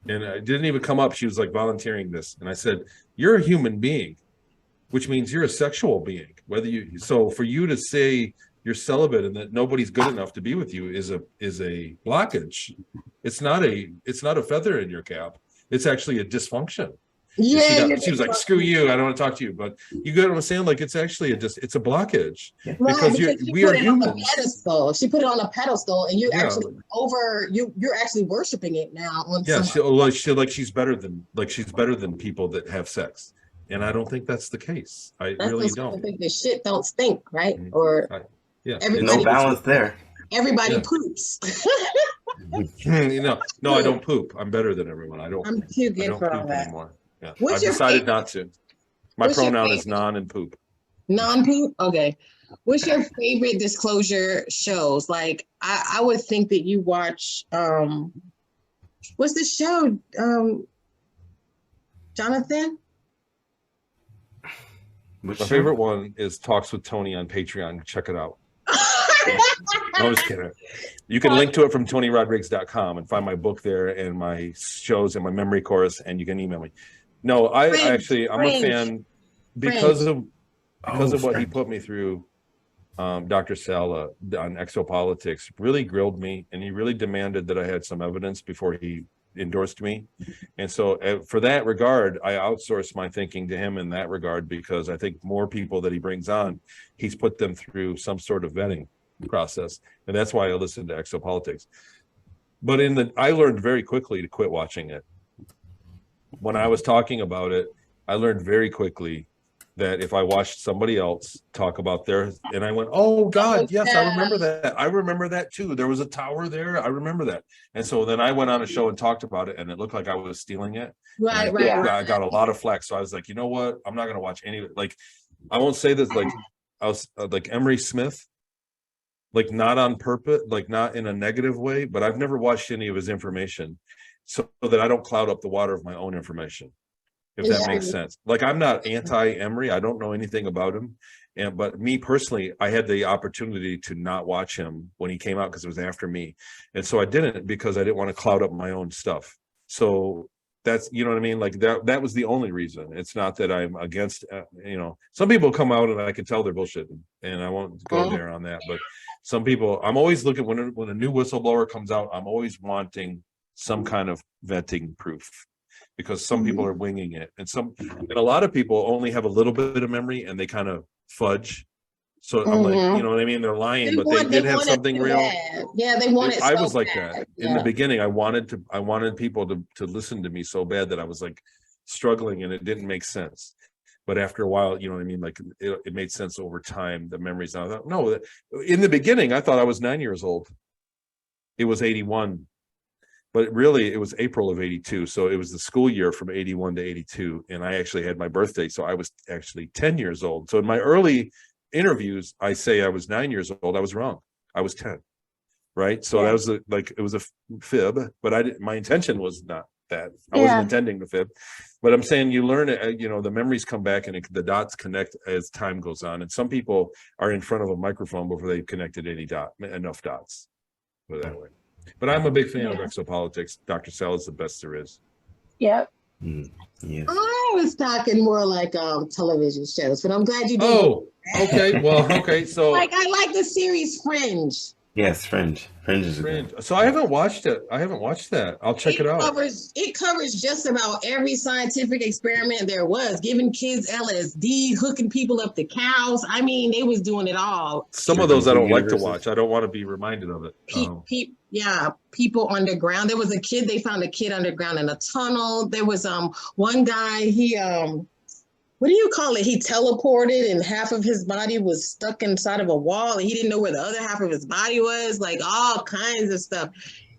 and it didn't even come up. She was like volunteering this, and I said, you're a human being, which means you're a sexual being. So for you to say you're celibate and that nobody's good enough to be with you is a blockage. It's not a feather in your cap. It's actually a dysfunction. Yeah, she was like, screw you, I don't want to talk to you. But you get what I'm saying? Like it's actually it's a blockage. Because we are humans. She put it on a pedestal, and you're actually you're actually worshiping it now. She's better than people that have sex. And I don't think that's the case. I really don't. I think the shit don't stink, right? Or no balance there. everybody Yeah. poops. No, I don't poop. I'm better than everyone. I don't I'm too I good don't for all poop that. anymore. Yeah. What's I've your decided favorite? not to. My What's your pronoun is favorite? non and poop. Non-poop? Okay. What's your favorite disclosure shows? Like, I would think that you watch, what's the show? Jonathan? Which My show? favorite one is Talks with Tony on Patreon. Check it out. No, I'm just kidding. You can link to it from TonyRodriguez.com and find my book there and my shows and my memory course, and you can email me. No, I'm a fan because of what he put me through. Dr. Sala on exopolitics really grilled me, and he really demanded that I had some evidence before he endorsed me. And so for that regard, I outsource my thinking to him in that regard, because I think more people that he brings on, he's put them through some sort of vetting process. And that's why I listen to exopolitics. But I learned very quickly to quit watching it. When I was talking about it, I learned very quickly that if I watched somebody else talk about and I went, oh God, yes, I remember that. I remember that too. There was a tower there. I remember that. And so then I went on a show and talked about it, and it looked like I was stealing it. Right. I got a lot of flack. So I was like, you know what? I'm not going to watch any of it. Like, I won't say this, like, I was like Emery Smith, like not on purpose, like not in a negative way, but I've never watched any of his information so that I don't cloud up the water of my own information. If that makes sense. Like, I'm not anti-Emery. I don't know anything about him. But me personally, I had the opportunity to not watch him when he came out because it was after me. And so I didn't, because I didn't want to cloud up my own stuff. So that's, you know what I mean? Like that was the only reason. It's not that I'm against, some people come out and I can tell they're bullshitting, and I won't go there on that. But some people, I'm always looking, when a new whistleblower comes out, I'm always wanting some kind of vetting proof, because some people are winging it, and a lot of people only have a little bit of memory and they kind of fudge. So I'm like, you know what I mean? They're lying, but they did have something real. Yeah, they wanted. I was like that in the beginning. I wanted people to listen to me so bad that I was like struggling, and it didn't make sense. But after a while, you know what I mean? Like it made sense over time. The memories. I thought, no, in the beginning, I thought I was 9 years old. It was 81. But really, it was April of 82. So it was the school year from 81 to 82. And I actually had my birthday. So I was actually 10 years old. So in my early interviews, I say I was 9 years old. I was wrong. I was 10. Right. So that was it was a fib, but my intention was not that. I wasn't intending to fib. But I'm saying you learn it, the memories come back, and the dots connect as time goes on. And some people are in front of a microphone before they've connected enough dots. Put it that way. But I'm a big fan of exopolitics. Dr. Sal is the best there is. Yep. Yes. I was talking more like television shows, but I'm glad you did. Oh, okay. Well, okay. So I like the series Fringe. Yes, Fringe. Fringe is good. So I haven't watched it. I haven't watched that. I'll check it out. It covers just about every scientific experiment there was, giving kids LSD, hooking people up to cows. I mean, they was doing it all. Some of those I don't like to watch. I don't want to be reminded of it. People underground. There was they found a kid underground in a tunnel. There was one guy, he what do you call it? He teleported, and half of his body was stuck inside of a wall, and he didn't know where the other half of his body was. Like all kinds of stuff.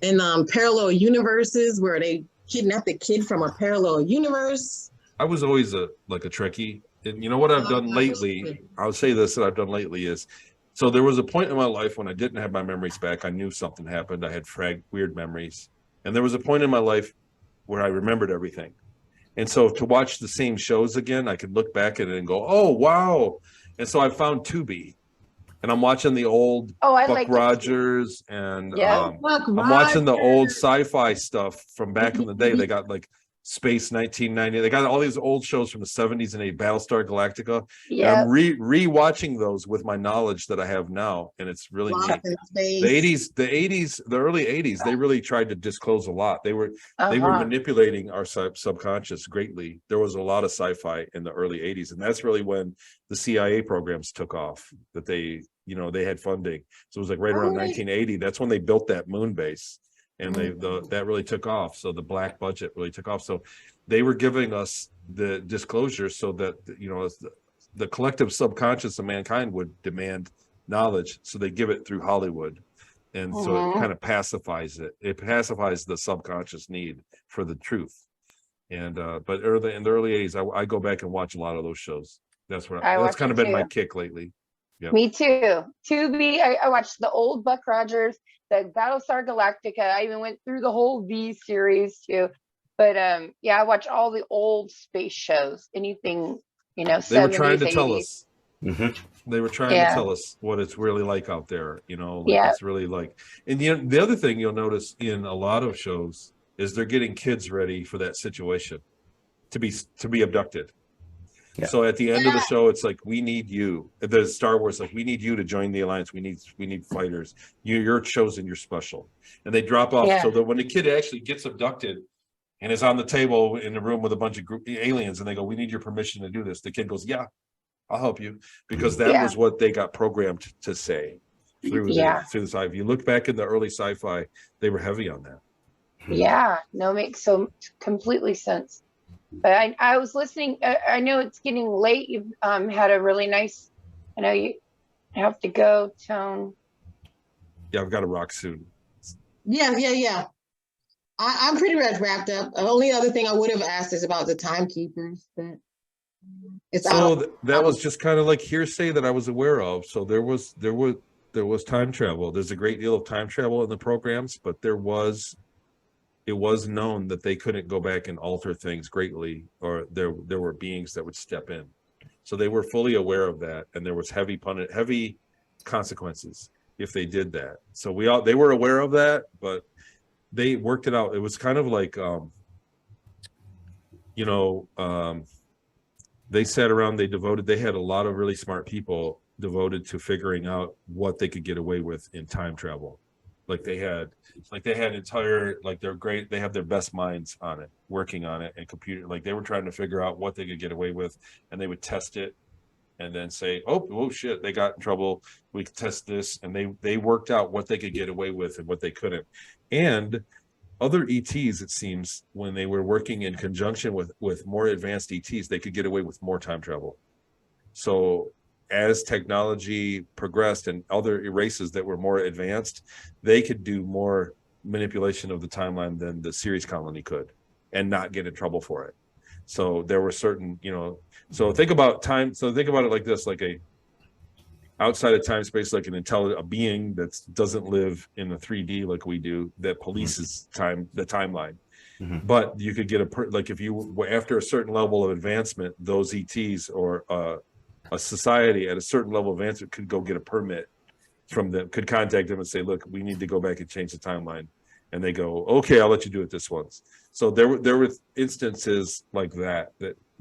And parallel universes where they kidnapped a kid from a parallel universe. I was always a Trekkie. And you know what I've done lately? I'll say this that I've done lately is, so there was a point in my life when I didn't have my memories back. I knew something happened. I had weird memories. And there was a point in my life where I remembered everything. And so to watch the same shows again, I could look back at it and go, oh, wow. And so I found Tubi. And I'm watching the old Buck Rogers, and I'm watching the old sci-fi stuff from back in the day. They got like Space 1990. They got all these old shows from the 70s and Battlestar Galactica. Yeah, I'm re-watching those with my knowledge that I have now, and it's really neat. The early 80s, they really tried to disclose a lot. They were manipulating our subconscious greatly. There was a lot of sci-fi in the early 80s, and that's really when the CIA programs took off. That they had funding. So it was like right around 1980. That's when they built that moon base. And that really took off. So the black budget really took off. So they were giving us the disclosure so that the collective subconscious of mankind would demand knowledge. So they give it through Hollywood, And so it kind of pacifies it. It pacifies the subconscious need for the truth. And but in the early 80s, I go back and watch a lot of those shows. That's kind of been my kick lately. Yeah. Me too. Tubi, I watched the old Buck Rogers, the Battlestar Galactica. I even went through the whole V series too. But yeah, I watch all the old space shows. Anything, they were 70s, trying to 80s. tell us. They were trying to tell us what it's really like out there. It's really like. And the other thing you'll notice in a lot of shows is they're getting kids ready for that situation to be abducted. Yeah. So at the end of the show, it's like, we need you. The Star Wars, like, we need you to join the alliance. We need fighters. You're chosen. You're special. And they drop off so that when the kid actually gets abducted and is on the table in the room with a bunch of aliens, and they go, "We need your permission to do this," the kid goes, "Yeah, I'll help you," because that was what they got programmed to say through the sci-fi. If you look back in the early sci-fi, they were heavy on that. Yeah, no, makes so completely sense. But I was listening. I know it's getting late. You've had a really nice. I know you have to go, Tone. Yeah, I've got to rock soon. Yeah. I'm pretty much wrapped up. The only other thing I would have asked is about the timekeepers. But it's that was just kind of like hearsay that I was aware of. So there was time travel. There's a great deal of time travel in the programs, but it was known that they couldn't go back and alter things greatly, or there were beings that would step in. So they were fully aware of that, and there was heavy consequences if they did that. So they were aware of that, but they worked it out. It was kind of like they sat around, they had a lot of really smart people devoted to figuring out what they could get away with in time travel. They had entire, they're great. They have their best minds on it, working on it, and computer. They were trying to figure out what they could get away with, and they would test it, and then say, "Oh shit, they got in trouble. We could test this," and they worked out what they could get away with and what they couldn't. And other ETs, it seems, when they were working in conjunction with more advanced ETs, they could get away with more time travel. So as technology progressed and other races that were more advanced, they could do more manipulation of the timeline than the Ceres colony could, and not get in trouble for it. So there were certain, so think about time. So think about it like this, like outside of time space, like a being that doesn't live in the 3D like we do, that polices the timeline. But you could get if you, after a certain level of advancement, those ETs or a society at a certain level of advancement could go get a permit from them, could contact them and say, "Look, we need to go back and change the timeline." And they go, "Okay, I'll let you do it this once." So there were instances like that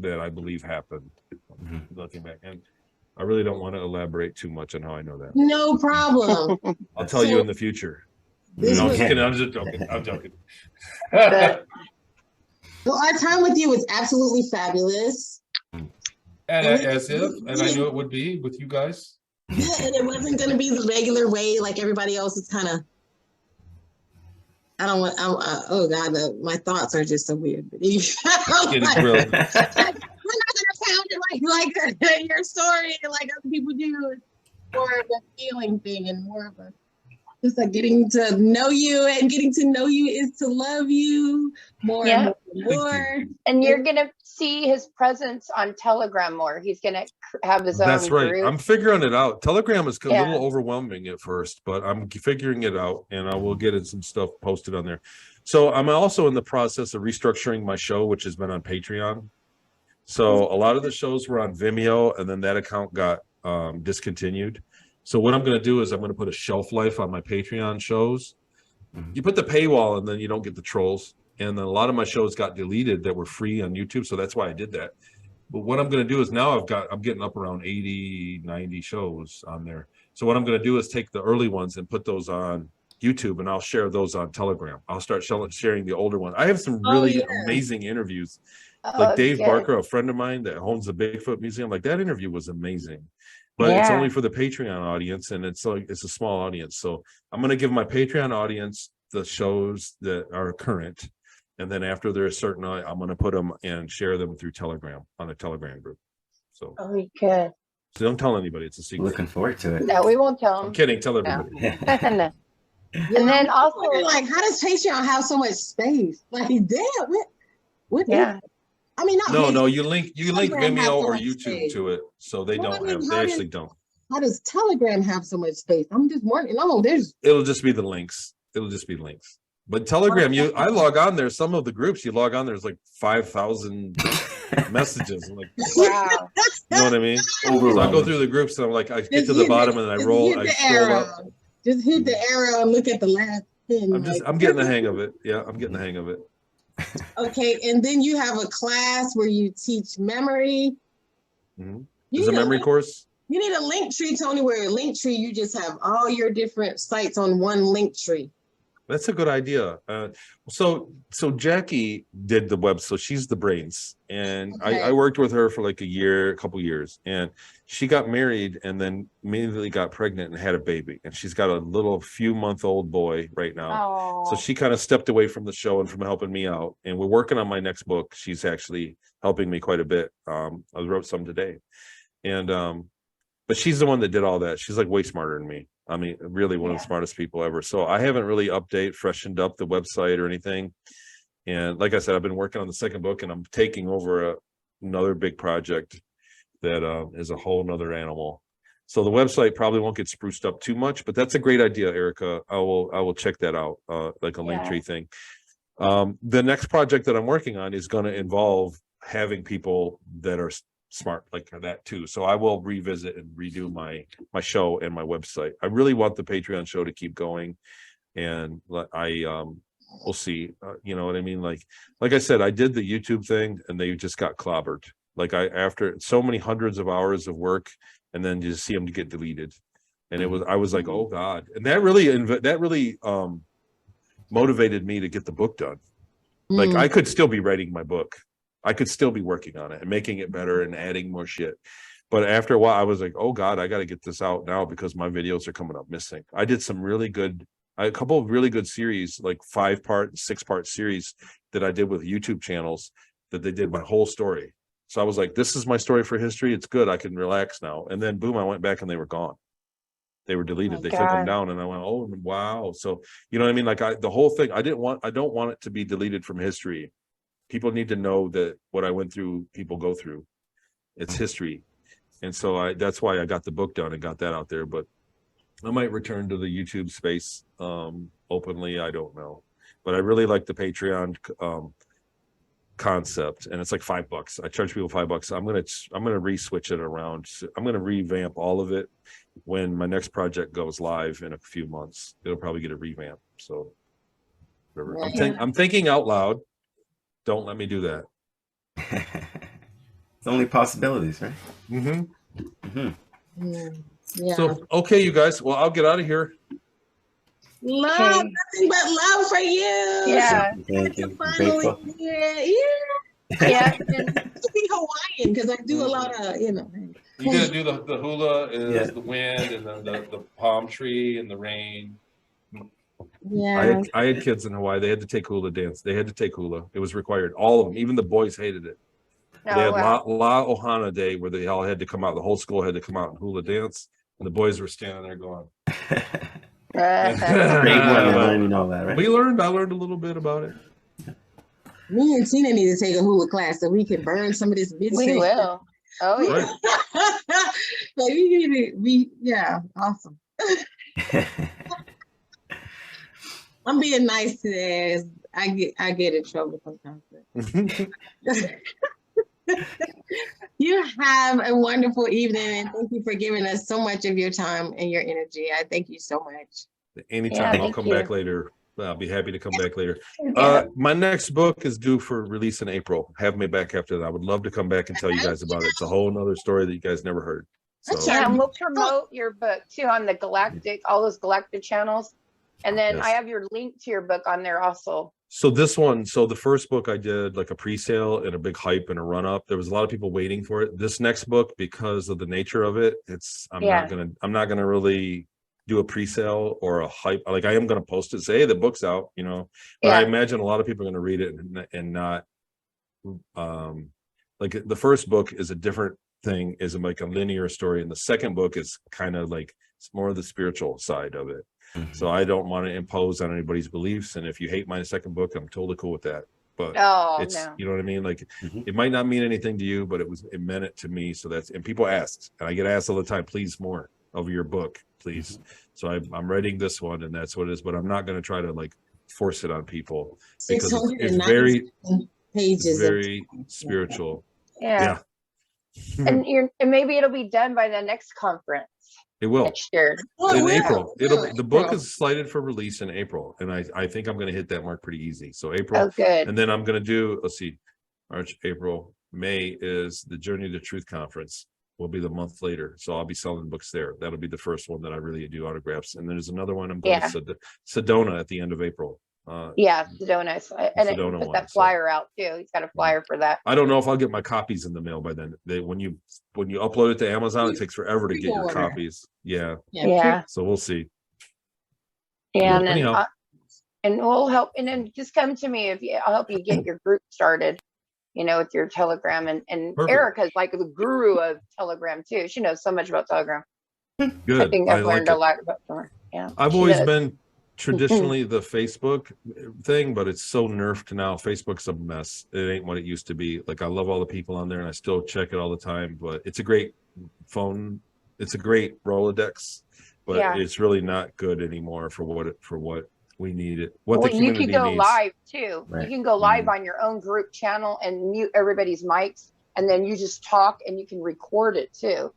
I believe happened, looking back. And I really don't want to elaborate too much on how I know that. No problem. I'll tell you in the future. I'm just joking. I'm joking. Well, our time with you was absolutely fabulous. And I knew it would be with you guys. Yeah, and it wasn't going to be the regular way like everybody else is kind of. Oh God, my thoughts are just so weird. We're not going to sound it like your story, like other people do. It's more of a feeling thing, and more of a just like getting to know you, and getting to know you is to love you more and more and more. And you're gonna see his presence on Telegram more. He's gonna have his own. That's right. group. I'm figuring it out. Telegram is a little overwhelming at first, but I'm figuring it out, and I will get some stuff posted on there. So I'm also in the process of restructuring my show, which has been on Patreon. So a lot of the shows were on Vimeo, and then that account got discontinued. So what I'm going to do is I'm going to put a shelf life on my Patreon shows. You put the paywall, and then you don't get the trolls. And then a lot of my shows got deleted that were free on YouTube. So that's why I did that. But what I'm going to do is now I'm getting up around 80, 90 shows on there. So what I'm going to do is take the early ones and put those on YouTube, and I'll share those on Telegram. I'll start sharing the older ones. I have some really amazing interviews. Like Dave Barker, a friend of mine that owns the Bigfoot Museum, like that interview was amazing. But it's only for the Patreon audience, and it's a small audience. So I'm going to give my Patreon audience the shows that are current, and then after they're a certain, I'm going to put them and share them through Telegram on a Telegram group. So good. So don't tell anybody; it's a secret. Looking forward to it. No, we won't tell them. I'm kidding. Tell everybody. No. And then also, like, how does Patreon have so much space? Like, damn, what? yeah. I mean, not No, Patreon. no, you link Telegram has Vimeo so or much YouTube space. to it, so they Well, I don't mean, have. They actually don't. How does Telegram have so much space? I'm just wondering. No, there's. It'll just be the links. It'll just be links. But Telegram, I log on there. Some of the groups you log on, there's like 5,000 messages. I'm like, Wow. you know what I mean? So I go through the groups and I'm like, I get to the bottom and I roll. I scroll up. Just hit the arrow and look at the last pin. I'm getting the hang of it. Yeah, I'm getting the hang of it. Okay, and then you have a class where you teach memory. Is a memory course? You need a link tree, Tony, where a link tree, you just have all your different sites on one link tree. That's a good idea. So Jackie did the web, so she's the brains, and Okay. I worked with her for like a couple years, and she got married and then immediately got pregnant and had a baby, and she's got a little few-month-old boy right now. So she kind of stepped away from the show and from helping me out, and we're working on my next book. She's actually helping me quite a bit. I wrote some today, and but she's the one that did all that. She's like way smarter than me. I mean, really one of the smartest people ever. So I haven't really freshened up the website or anything. And like I said, I've been working on the second book, and I'm taking over another big project that is a whole nother animal. So the website probably won't get spruced up too much, but that's a great idea, Erica. I will check that out, like a Linktree thing. The next project that I'm working on is going to involve having people that are smart like that too. So I will revisit and redo my show and my website. I really want the Patreon show to keep going, and we'll see. You know what I mean? Like I said, I did the YouTube thing and they just got clobbered. Like after so many hundreds of hours of work, and then you just see them get deleted, and I was like, oh God. And that really motivated me to get the book done. Like I could still be writing my book. I could still be working on it and making it better and adding more shit. But after a while, I was like, oh God, I got to get this out now because my videos are coming up missing. I did a couple of really good series, like 5-part, 6-part series that I did with YouTube channels that they did my whole story. So I was like, this is my story for history. It's good. I can relax now. And then boom, I went back and they were gone. They were deleted. They took them down, and I went, oh wow. So you know what I mean? Like the whole thing, I don't want it to be deleted from history. People need to know that what I went through, people go through. It's history. And so that's why I got the book done and got that out there. But I might return to the YouTube space openly. I don't know. But I really like the Patreon concept, and it's like $5. I charge people $5. I'm gonna re-switch it around. I'm gonna revamp all of it when my next project goes live in a few months. It'll probably get a revamp. So whatever. I'm thinking out loud. Don't let me do that. It's only possibilities, right? Yeah. So, okay, you guys. Well, I'll get out of here. Love, nothing but love for you. Yeah. Thank you. Finally, Yeah. To be Hawaiian, because I do a lot of, You gotta do the hula, is the wind, and then the palm tree and the rain. Yeah. I had kids in Hawaii. They had to take hula dance. They had to take hula. It was required. All of them, even the boys hated it. They had La Ohana Day where they all had to come out. The whole school had to come out and hula dance, and the boys were standing there going. Learning all that, right? I learned a little bit about it. Me and Tina need to take a hula class so we can burn some of this bitch. We will. Oh yeah. Like we need to awesome. I'm being nice today. I get in trouble sometimes. You have a wonderful evening, and thank you for giving us so much of your time and your energy. I thank you so much. Anytime. I'll come back later. I'll be happy to come back later. My next book is due for release in April. Have me back after that. I would love to come back and tell you guys about it. It's a whole nother story that you guys never heard. So yeah, we'll promote your book too on the all those galactic channels. And then I have your link to your book on there also. So the first book I did like a pre-sale and a big hype and a run-up. There was a lot of people waiting for it. This next book, because of the nature of it, I'm not gonna really do a pre-sale or a hype. Like I am gonna post it, say, hey, the book's out, But I imagine a lot of people are gonna read it and not like the first book is a different thing, is like a linear story, and the second book is kind of like it's more of the spiritual side of it. So I don't want to impose on anybody's beliefs. And if you hate my second book, I'm totally cool with that. But Oh, it's, no. you know what I mean? Like Mhm. it might not mean anything to you, but it meant it to me. So that's, and people ask, and I get asked all the time, please more of your book, please. So I'm writing this one, and that's what it is, but I'm not going to try to like force it on people because it's very, pages. it's very spiritual. Yeah. Yeah. And maybe it'll be done by the next conference It will. next year. In April. The book is slated for release in April, and I think I'm going to hit that mark pretty easy. So April, Oh, good. and then I'm going to do, let's see, March, April, May is the Journey to Truth conference. Will be the month later, so I'll be selling books there. That'll be the first one that I really do autographs, and there's another one I'm going to Sedona at the end of April. Yeah, Sedona. And Sedona put one, that so. flyer out too. He's got a flyer for that. I don't know if I'll get my copies in the mail by then. When you upload it to Amazon, it takes forever to get your copies. Yeah. Yeah. So we'll see. Yeah, and Anyhow. then and we'll help. And then just come to me I'll help you get your group started. With your Telegram, and ERIKA's like the guru of Telegram too. She knows so much about Telegram. Good. I think I've learned a lot about her. Yeah. I've always been traditionally the Facebook thing, but it's so nerfed now. Facebook's a mess. It ain't what it used to be. Like I love all the people on there, and I still check it all the time. But it's a great phone. It's a great Rolodex, but it's really not good anymore for what we need it. What the community you can go needs. live too. Right. You can go live on your own group channel and mute everybody's mics, and then you just talk, and you can record it too,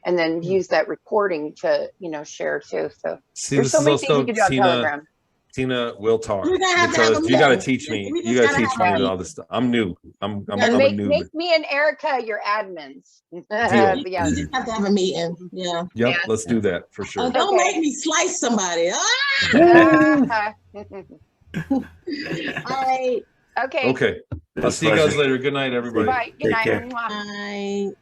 and then use that recording to share too. So See, there's so many things you can do on Telegram. Tina will talk We're gonna have to have because a you got to meeting. teach me. We You just got to gotta teach have me a all this stuff. I'm new. I'm a Make noob. me and ERIKA your admins. We Yeah. just have to have a meeting. Yeah. Yep, Yeah. let's do that for sure. Oh, don't Okay. make me slice somebody. Ah. All right. Okay. Okay. I'll see you guys later. Good night, everybody. Bye. Good Take night. care. Mwah. Bye.